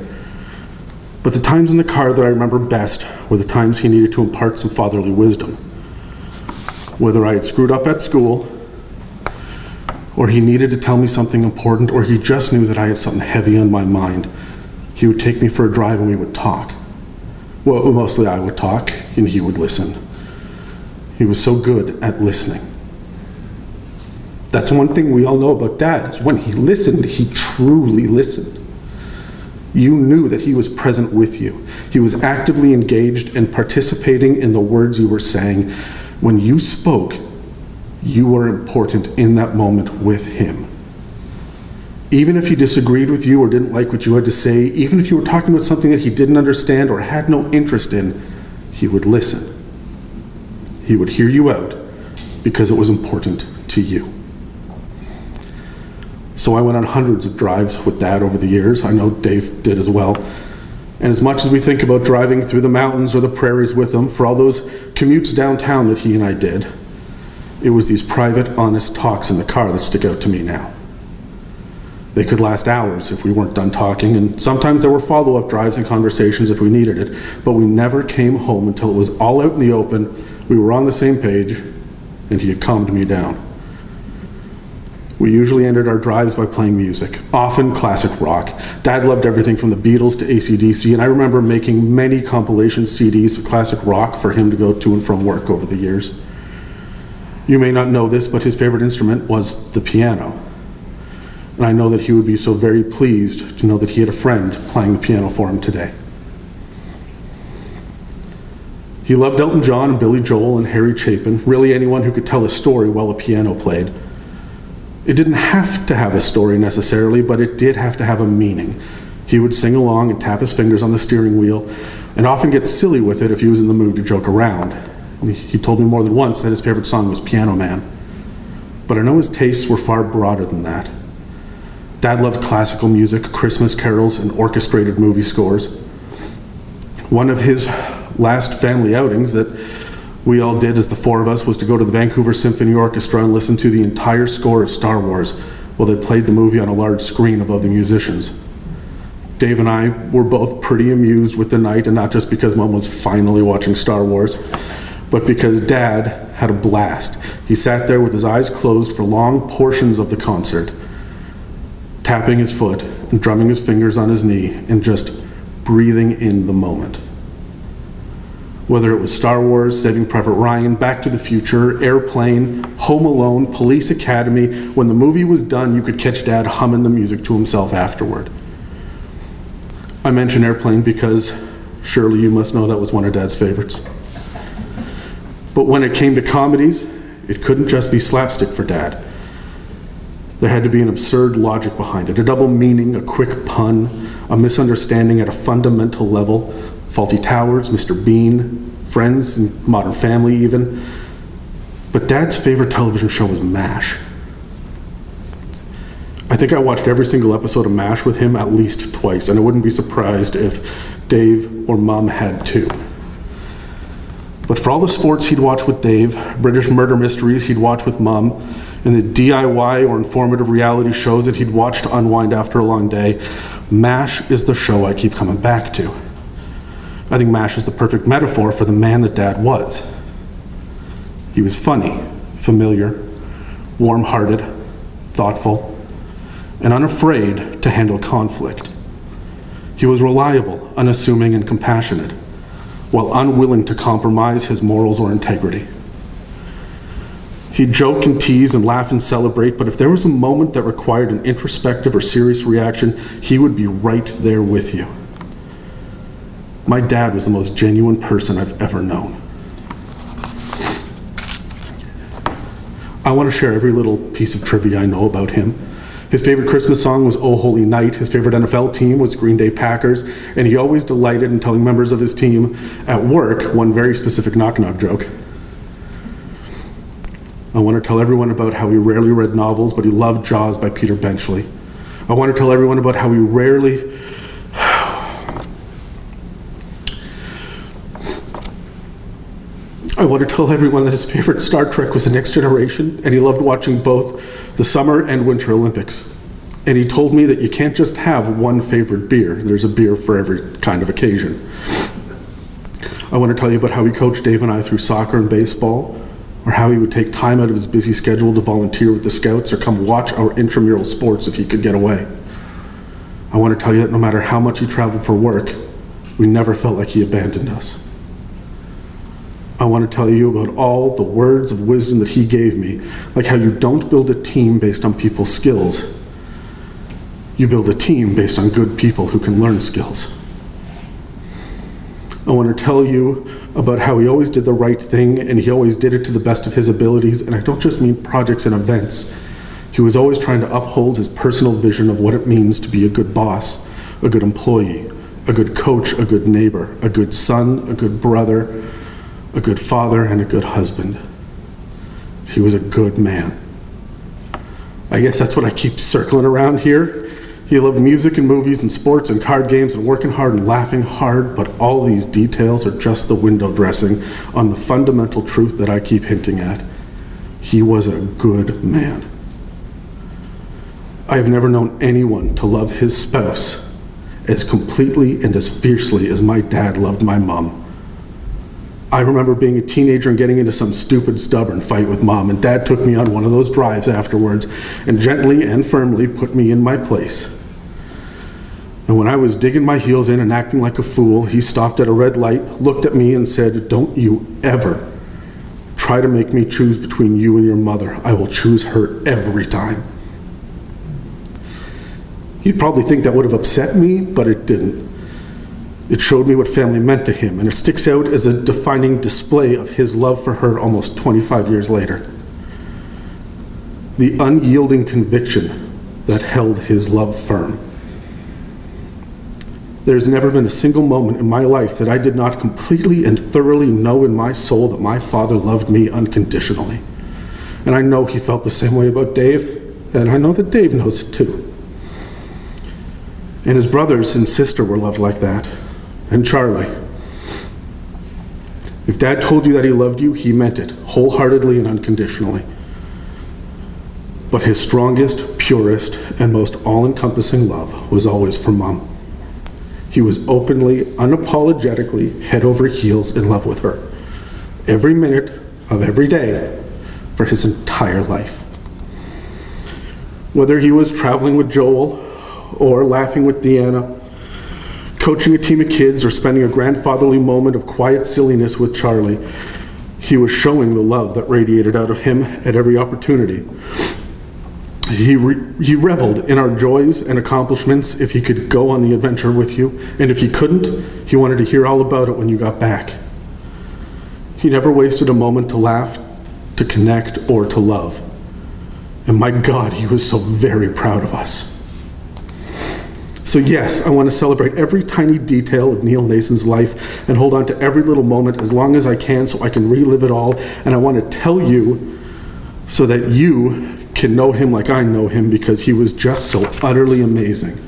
But the times in the car that I remember best were the times he needed to impart some fatherly wisdom. Whether I had screwed up at school, or he needed to tell me something important, or he just knew that I had something heavy on my mind, he would take me for a drive and we would talk. Well, mostly I would talk, and he would listen. He was so good at listening. That's one thing we all know about Dad, is when he listened, he truly listened. You knew that he was present with you. He was actively engaged and participating in the words you were saying. When you spoke, you were important in that moment with him. Even if he disagreed with you or didn't like what you had to say, even if you were talking about something that he didn't understand or had no interest in, he would listen. He would hear you out because it was important to you. So I went on hundreds of drives with Dad over the years. I know Dave did as well. And as much as we think about driving through the mountains or the prairies with him, for all those commutes downtown that he and I did, it was these private, honest talks in the car that stick out to me now. They could last hours if we weren't done talking, and sometimes there were follow-up drives and conversations if we needed it, but we never came home until it was all out in the open, we were on the same page, and he had calmed me down. We usually ended our drives by playing music, often classic rock. Dad loved everything from the Beatles to AC/DC, and I remember making many compilation CDs of classic rock for him to go to and from work over the years. You may not know this, but his favorite instrument was the piano. And I know that he would be so very pleased to know that he had a friend playing the piano for him today. He loved Elton John and Billy Joel and Harry Chapin, really anyone who could tell a story while a piano played. It didn't have to have a story necessarily, but it did have to have a meaning. He would sing along and tap his fingers on the steering wheel, and often get silly with it if he was in the mood to joke around. He told me more than once that his favorite song was Piano Man. But I know his tastes were far broader than that. Dad loved classical music, Christmas carols, and orchestrated movie scores. One of his last family outings that we all did as the four of us was to go to the Vancouver Symphony Orchestra and listen to the entire score of Star Wars while they played the movie on a large screen above the musicians. Dave and I were both pretty amused with the night, and not just because Mom was finally watching Star Wars, but because Dad had a blast. He sat there with his eyes closed for long portions of the concert, tapping his foot and drumming his fingers on his knee and just breathing in the moment. Whether it was Star Wars, Saving Private Ryan, Back to the Future, Airplane, Home Alone, Police Academy, when the movie was done, you could catch Dad humming the music to himself afterward. I mention Airplane because surely you must know that was one of Dad's favorites. But when it came to comedies, it couldn't just be slapstick for Dad. There had to be an absurd logic behind it, a double meaning, a quick pun, a misunderstanding at a fundamental level. Faulty Towers, Mr. Bean, Friends, and Modern Family even. But Dad's favorite television show was MASH. I think I watched every single episode of MASH with him at least twice, and I wouldn't be surprised if Dave or Mom had too. But for all the sports he'd watch with Dave, British murder mysteries he'd watch with Mom, and the DIY or informative reality shows that he'd watch to unwind after a long day, MASH is the show I keep coming back to. I think MASH is the perfect metaphor for the man that Dad was. He was funny, familiar, warm-hearted, thoughtful, and unafraid to handle conflict. He was reliable, unassuming, and compassionate, while unwilling to compromise his morals or integrity. He'd joke and tease and laugh and celebrate, but if there was a moment that required an introspective or serious reaction, he would be right there with you. My dad was the most genuine person I've ever known. I want to share every little piece of trivia I know about him. His favorite Christmas song was Oh Holy Night. His favorite NFL team was Green Bay Packers, and he always delighted in telling members of his team at work one very specific knock-knock joke. I want to tell everyone about how he rarely read novels, but he loved Jaws by Peter Benchley. I want to tell everyone about how he rarely I want to tell everyone that his favorite Star Trek was The Next Generation, and he loved watching both the Summer and Winter Olympics. And he told me that you can't just have one favorite beer. There's a beer for every kind of occasion. I want to tell you about how he coached Dave and I through soccer and baseball, or how he would take time out of his busy schedule to volunteer with the Scouts or come watch our intramural sports if he could get away. I want to tell you that no matter how much he traveled for work, we never felt like he abandoned us. I want to tell you about all the words of wisdom that he gave me, like how you don't build a team based on people's skills. You build a team based on good people who can learn skills. I want to tell you about how he always did the right thing, and he always did it to the best of his abilities, and I don't just mean projects and events. He was always trying to uphold his personal vision of what it means to be a good boss, a good employee, a good coach, a good neighbor, a good son, a good brother, a good father, and a good husband. He was a good man. I guess that's what I keep circling around here. He loved music and movies and sports and card games and working hard and laughing hard, but all these details are just the window dressing on the fundamental truth that I keep hinting at. He was a good man. I have never known anyone to love his spouse as completely and as fiercely as my dad loved my mom. I remember being a teenager and getting into some stupid, stubborn fight with Mom, and Dad took me on one of those drives afterwards and gently and firmly put me in my place. And when I was digging my heels in and acting like a fool, he stopped at a red light, looked at me and said, "Don't you ever try to make me choose between you and your mother. I will choose her every time." You'd probably think that would have upset me, but it didn't. It showed me what family meant to him, and it sticks out as a defining display of his love for her almost 25 years later. The unyielding conviction that held his love firm. There's never been a single moment in my life that I did not completely and thoroughly know in my soul that my father loved me unconditionally. And I know he felt the same way about Dave, and I know that Dave knows it too. And his brothers and sister were loved like that. And Charlie. If Dad told you that he loved you, he meant it, wholeheartedly and unconditionally. But his strongest, purest, and most all-encompassing love was always for Mom. He was openly, unapologetically, head over heels in love with her, every minute of every day for his entire life. Whether he was traveling with Joel, or laughing with Deanna, coaching a team of kids, or spending a grandfatherly moment of quiet silliness with Charlie, he was showing the love that radiated out of him at every opportunity. He reveled in our joys and accomplishments if he could go on the adventure with you, and if he couldn't, he wanted to hear all about it when you got back. He never wasted a moment to laugh, to connect, or to love. And my God, he was so very proud of us. So yes, I want to celebrate every tiny detail of Neil Nason's life and hold on to every little moment as long as I can so I can relive it all. And I want to tell you so that you can know him like I know him, because he was just so utterly amazing.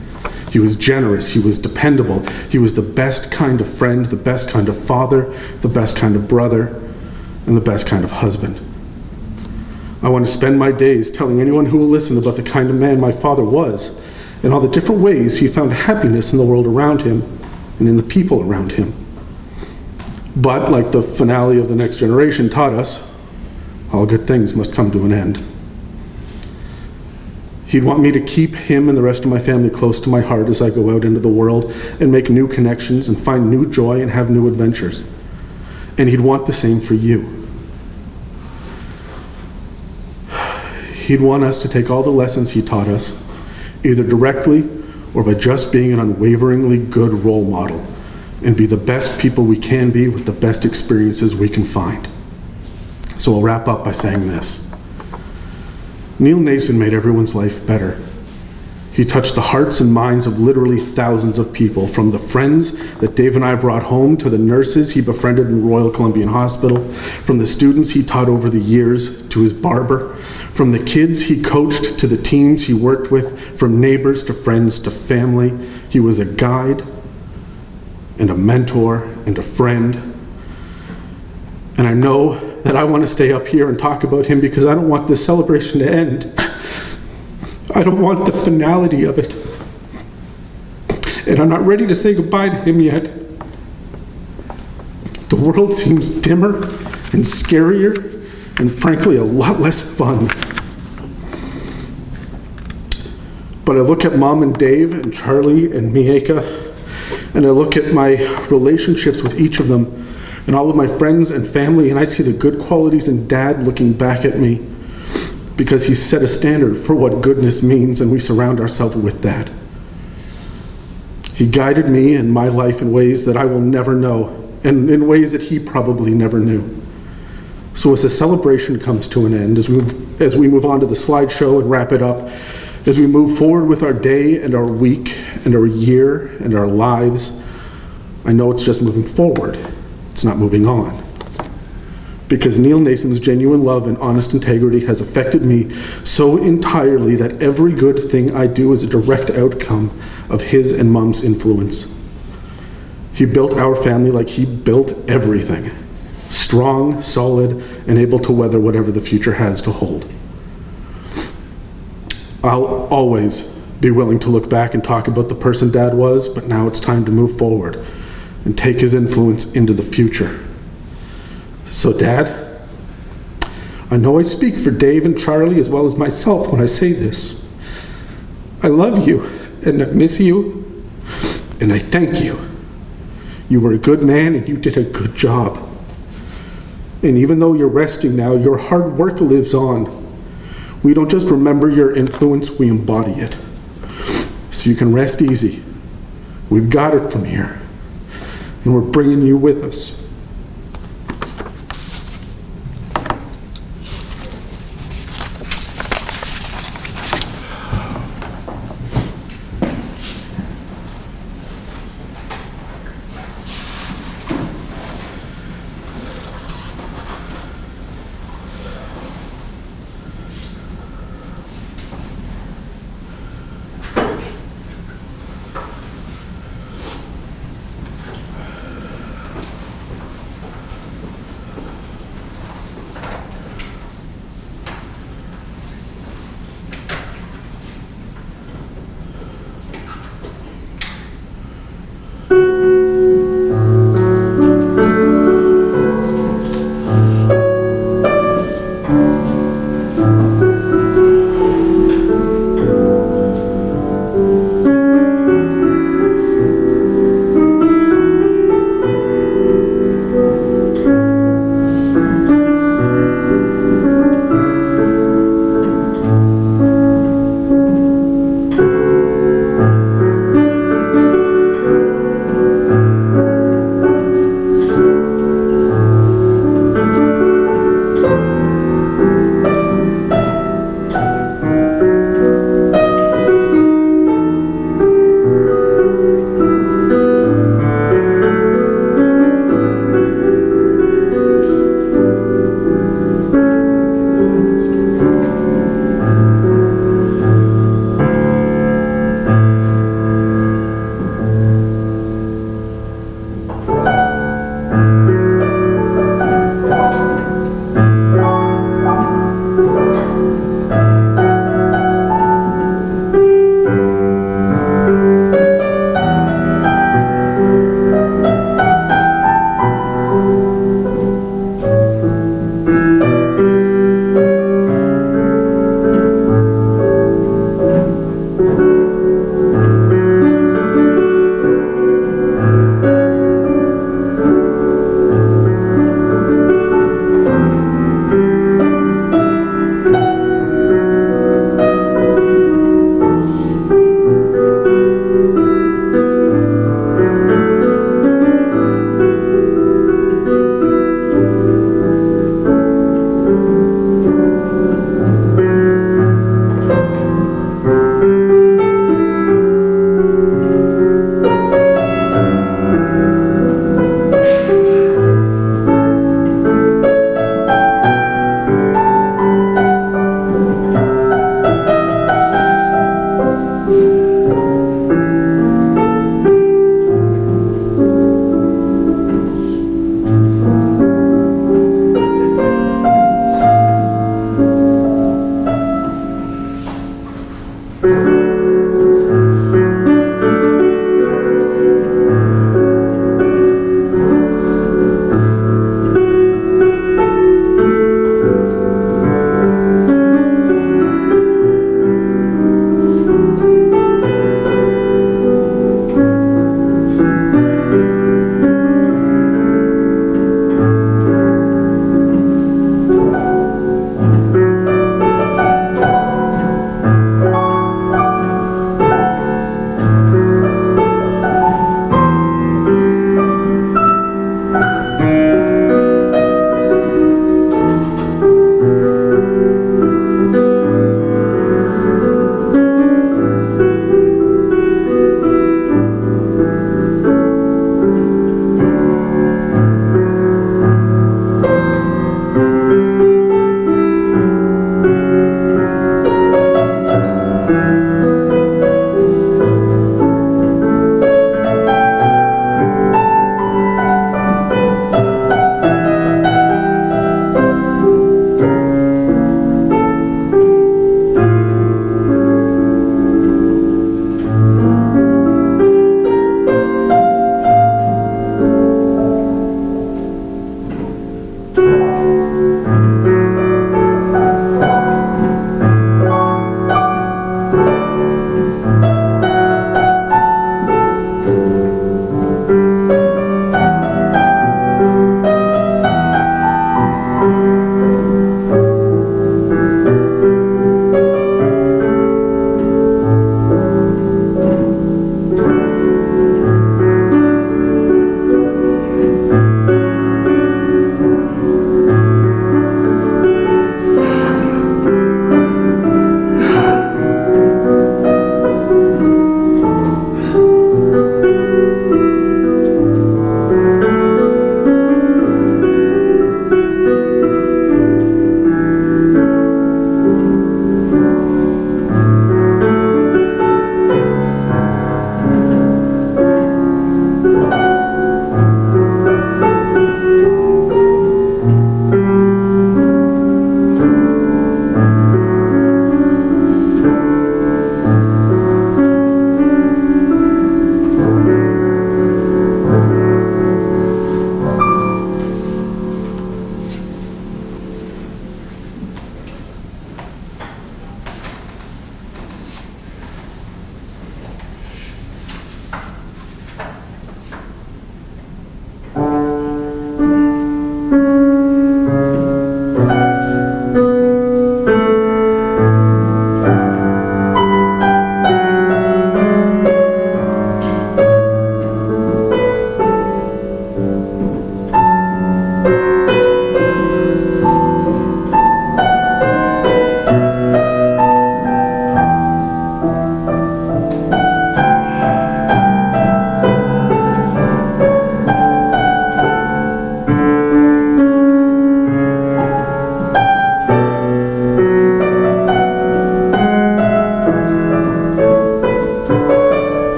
He was generous, he was dependable, he was the best kind of friend, the best kind of father, the best kind of brother, and the best kind of husband. I want to spend my days telling anyone who will listen about the kind of man my father was, and all the different ways he found happiness in the world around him and in the people around him. But, like the finale of The Next Generation taught us, all good things must come to an end. He'd want me to keep him and the rest of my family close to my heart as I go out into the world and make new connections and find new joy and have new adventures. And he'd want the same for you. He'd want us to take all the lessons he taught us, either directly or by just being an unwaveringly good role model, and be the best people we can be with the best experiences we can find. So I'll wrap up by saying this. Neil Nason made everyone's life better. He touched the hearts and minds of literally thousands of people, from the friends that Dave and I brought home to the nurses he befriended in Royal Columbian Hospital, from the students he taught over the years to his barber, from the kids he coached to the teams he worked with, from neighbors to friends to family. He was a guide and a mentor and a friend. And I know that I want to stay up here and talk about him because I don't want this celebration to end. I don't want the finality of it. And I'm not ready to say goodbye to him yet. The world seems dimmer and scarier and frankly a lot less fun. But I look at Mom and Dave and Charlie and Mieka, and I look at my relationships with each of them and all of my friends and family, and I see the good qualities in Dad looking back at me, because he set a standard for what goodness means, and we surround ourselves with that. He guided me in my life in ways that I will never know, and in ways that he probably never knew. So as the celebration comes to an end, as we move on to the slideshow and wrap it up, as we move forward with our day and our week and our year and our lives, I know it's just moving forward. It's not moving on. Because Neil Nason's genuine love and honest integrity has affected me so entirely that every good thing I do is a direct outcome of his and Mom's influence. He built our family like he built everything. Strong, solid, and able to weather whatever the future has to hold. I'll always be willing to look back and talk about the person Dad was, but now it's time to move forward and take his influence into the future. So, Dad, I know I speak for Dave and Charlie as well as myself when I say this. I love you, and I miss you, and I thank you. You were a good man, and you did a good job. And even though you're resting now, your hard work lives on. We don't just remember your influence, we embody it. So you can rest easy. We've got it from here, and we're bringing you with us.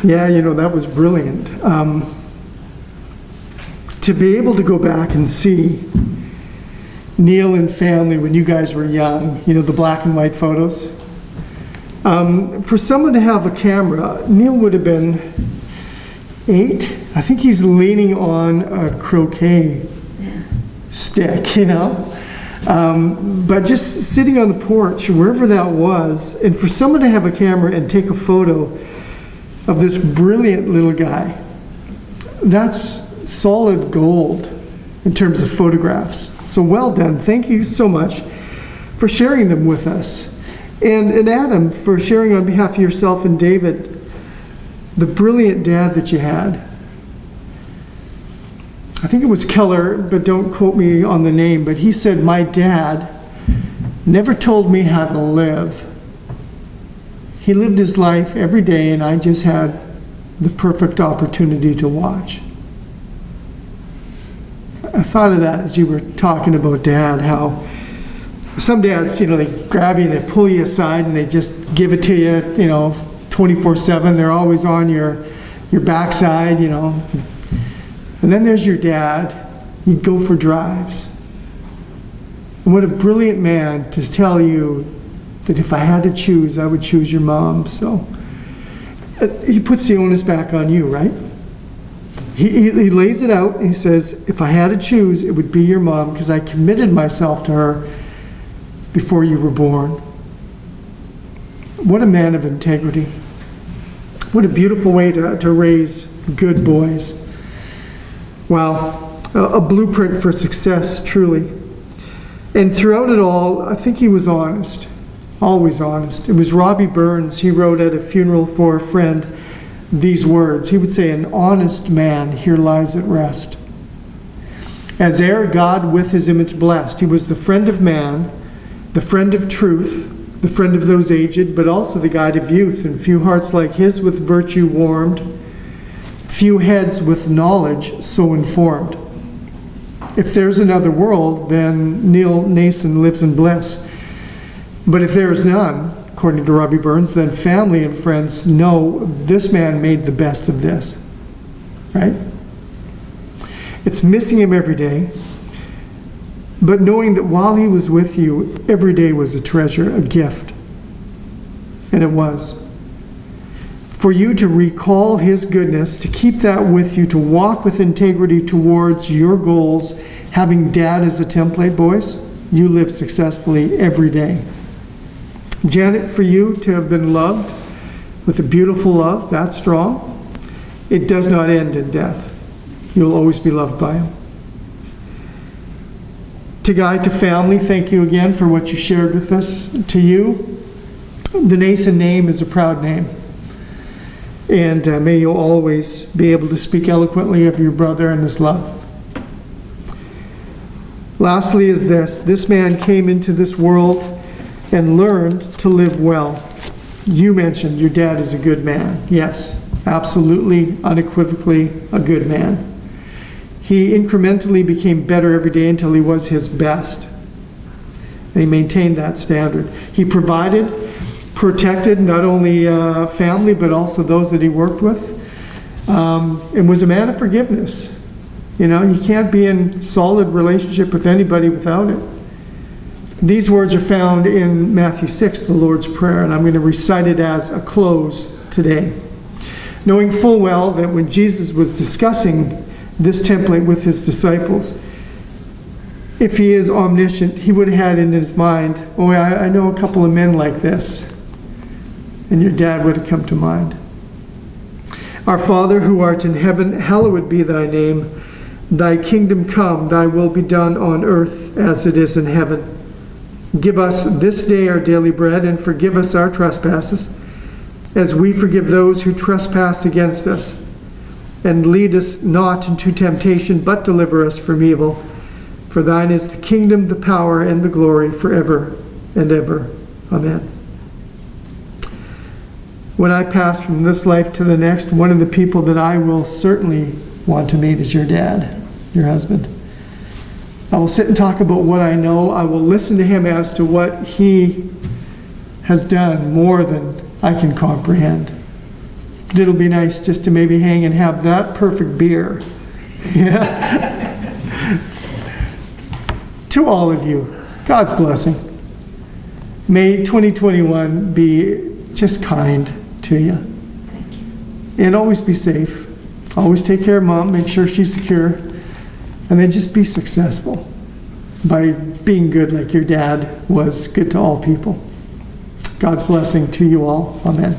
Yeah, that was brilliant. To be able to go back and see Neil and family when you guys were young, the black and white photos. For someone to have a camera, Neil would have been 8. I think he's leaning on a croquet stick, But just sitting on the porch, wherever that was, and for someone to have a camera and take a photo of this brilliant little guy, that's solid gold in terms of photographs. So well done. Thank you so much for sharing them with us. And Adam, for sharing on behalf of yourself and David, the brilliant dad that you had. I think it was Keller, but don't quote me on the name, but he said, my dad never told me how to live. He lived his life every day, and I just had the perfect opportunity to watch. I thought of that as you were talking about Dad, how some dads, they grab you and they pull you aside and they just give it to you, 24/7. They're always on your backside, And then there's your dad. You'd go for drives. And what a brilliant man to tell you that if I had to choose, I would choose your mom. So he puts the onus back on you, right? He lays it out and he says, if I had to choose, it would be your mom because I committed myself to her before you were born. What a man of integrity. What a beautiful way to raise good boys. Wow, a blueprint for success, truly. And throughout it all, I think he was honest. Always honest. It was Robbie Burns. He wrote at a funeral for a friend these words. He would say, an honest man here lies at rest. As heir, God with his image blessed. He was the friend of man, the friend of truth, the friend of those aged, but also the guide of youth. And few hearts like his with virtue warmed, few heads with knowledge so informed. If there's another world, then Nason lives in bliss. But if there is none, according to Robbie Burns, then family and friends know this man made the best of this, right? It's missing him every day, but knowing that while he was with you, every day was a treasure, a gift. And it was. For you to recall his goodness, to keep that with you, to walk with integrity towards your goals, having Dad as a template, boys, you live successfully every day. Janet, for you to have been loved with a beautiful love, that strong, it does not end in death. You'll always be loved by him. To Guy, to family, thank you again for what you shared with us. To you, the Nason name is a proud name. And may you always be able to speak eloquently of your brother and his love. Lastly is this man came into this world and learned to live well. You mentioned your dad is a good man. Yes, absolutely, unequivocally a good man. He incrementally became better every day until he was his best. And he maintained that standard. He provided, protected not only family, but also those that he worked with, and was a man of forgiveness. You know, you can't be in solid relationship with anybody without it. These words are found in Matthew 6, the Lord's Prayer, and I'm going to recite it as a close today. Knowing full well that when Jesus was discussing this template with his disciples, if he is omniscient, he would have had in his mind, oh, I know a couple of men like this. And your dad would have come to mind. Our Father who art in heaven, hallowed be thy name. Thy kingdom come, thy will be done on earth as it is in heaven. Give us this day our daily bread, and forgive us our trespasses, as we forgive those who trespass against us. And lead us not into temptation, but deliver us from evil. For thine is the kingdom, the power, and the glory forever and ever. Amen. When I pass from this life to the next, one of the people that I will certainly want to meet is your dad, your husband. I will sit and talk about what I know. I will listen to him as to what he has done more than I can comprehend. But it'll be nice just to maybe hang and have that perfect beer. Yeah. To all of you, God's blessing. May 2021 be just kind to you. Thank you. And always be safe. Always take care of Mom, make sure she's secure, and then just be successful by being good like your dad was good to all people. God's blessing to you all. Amen.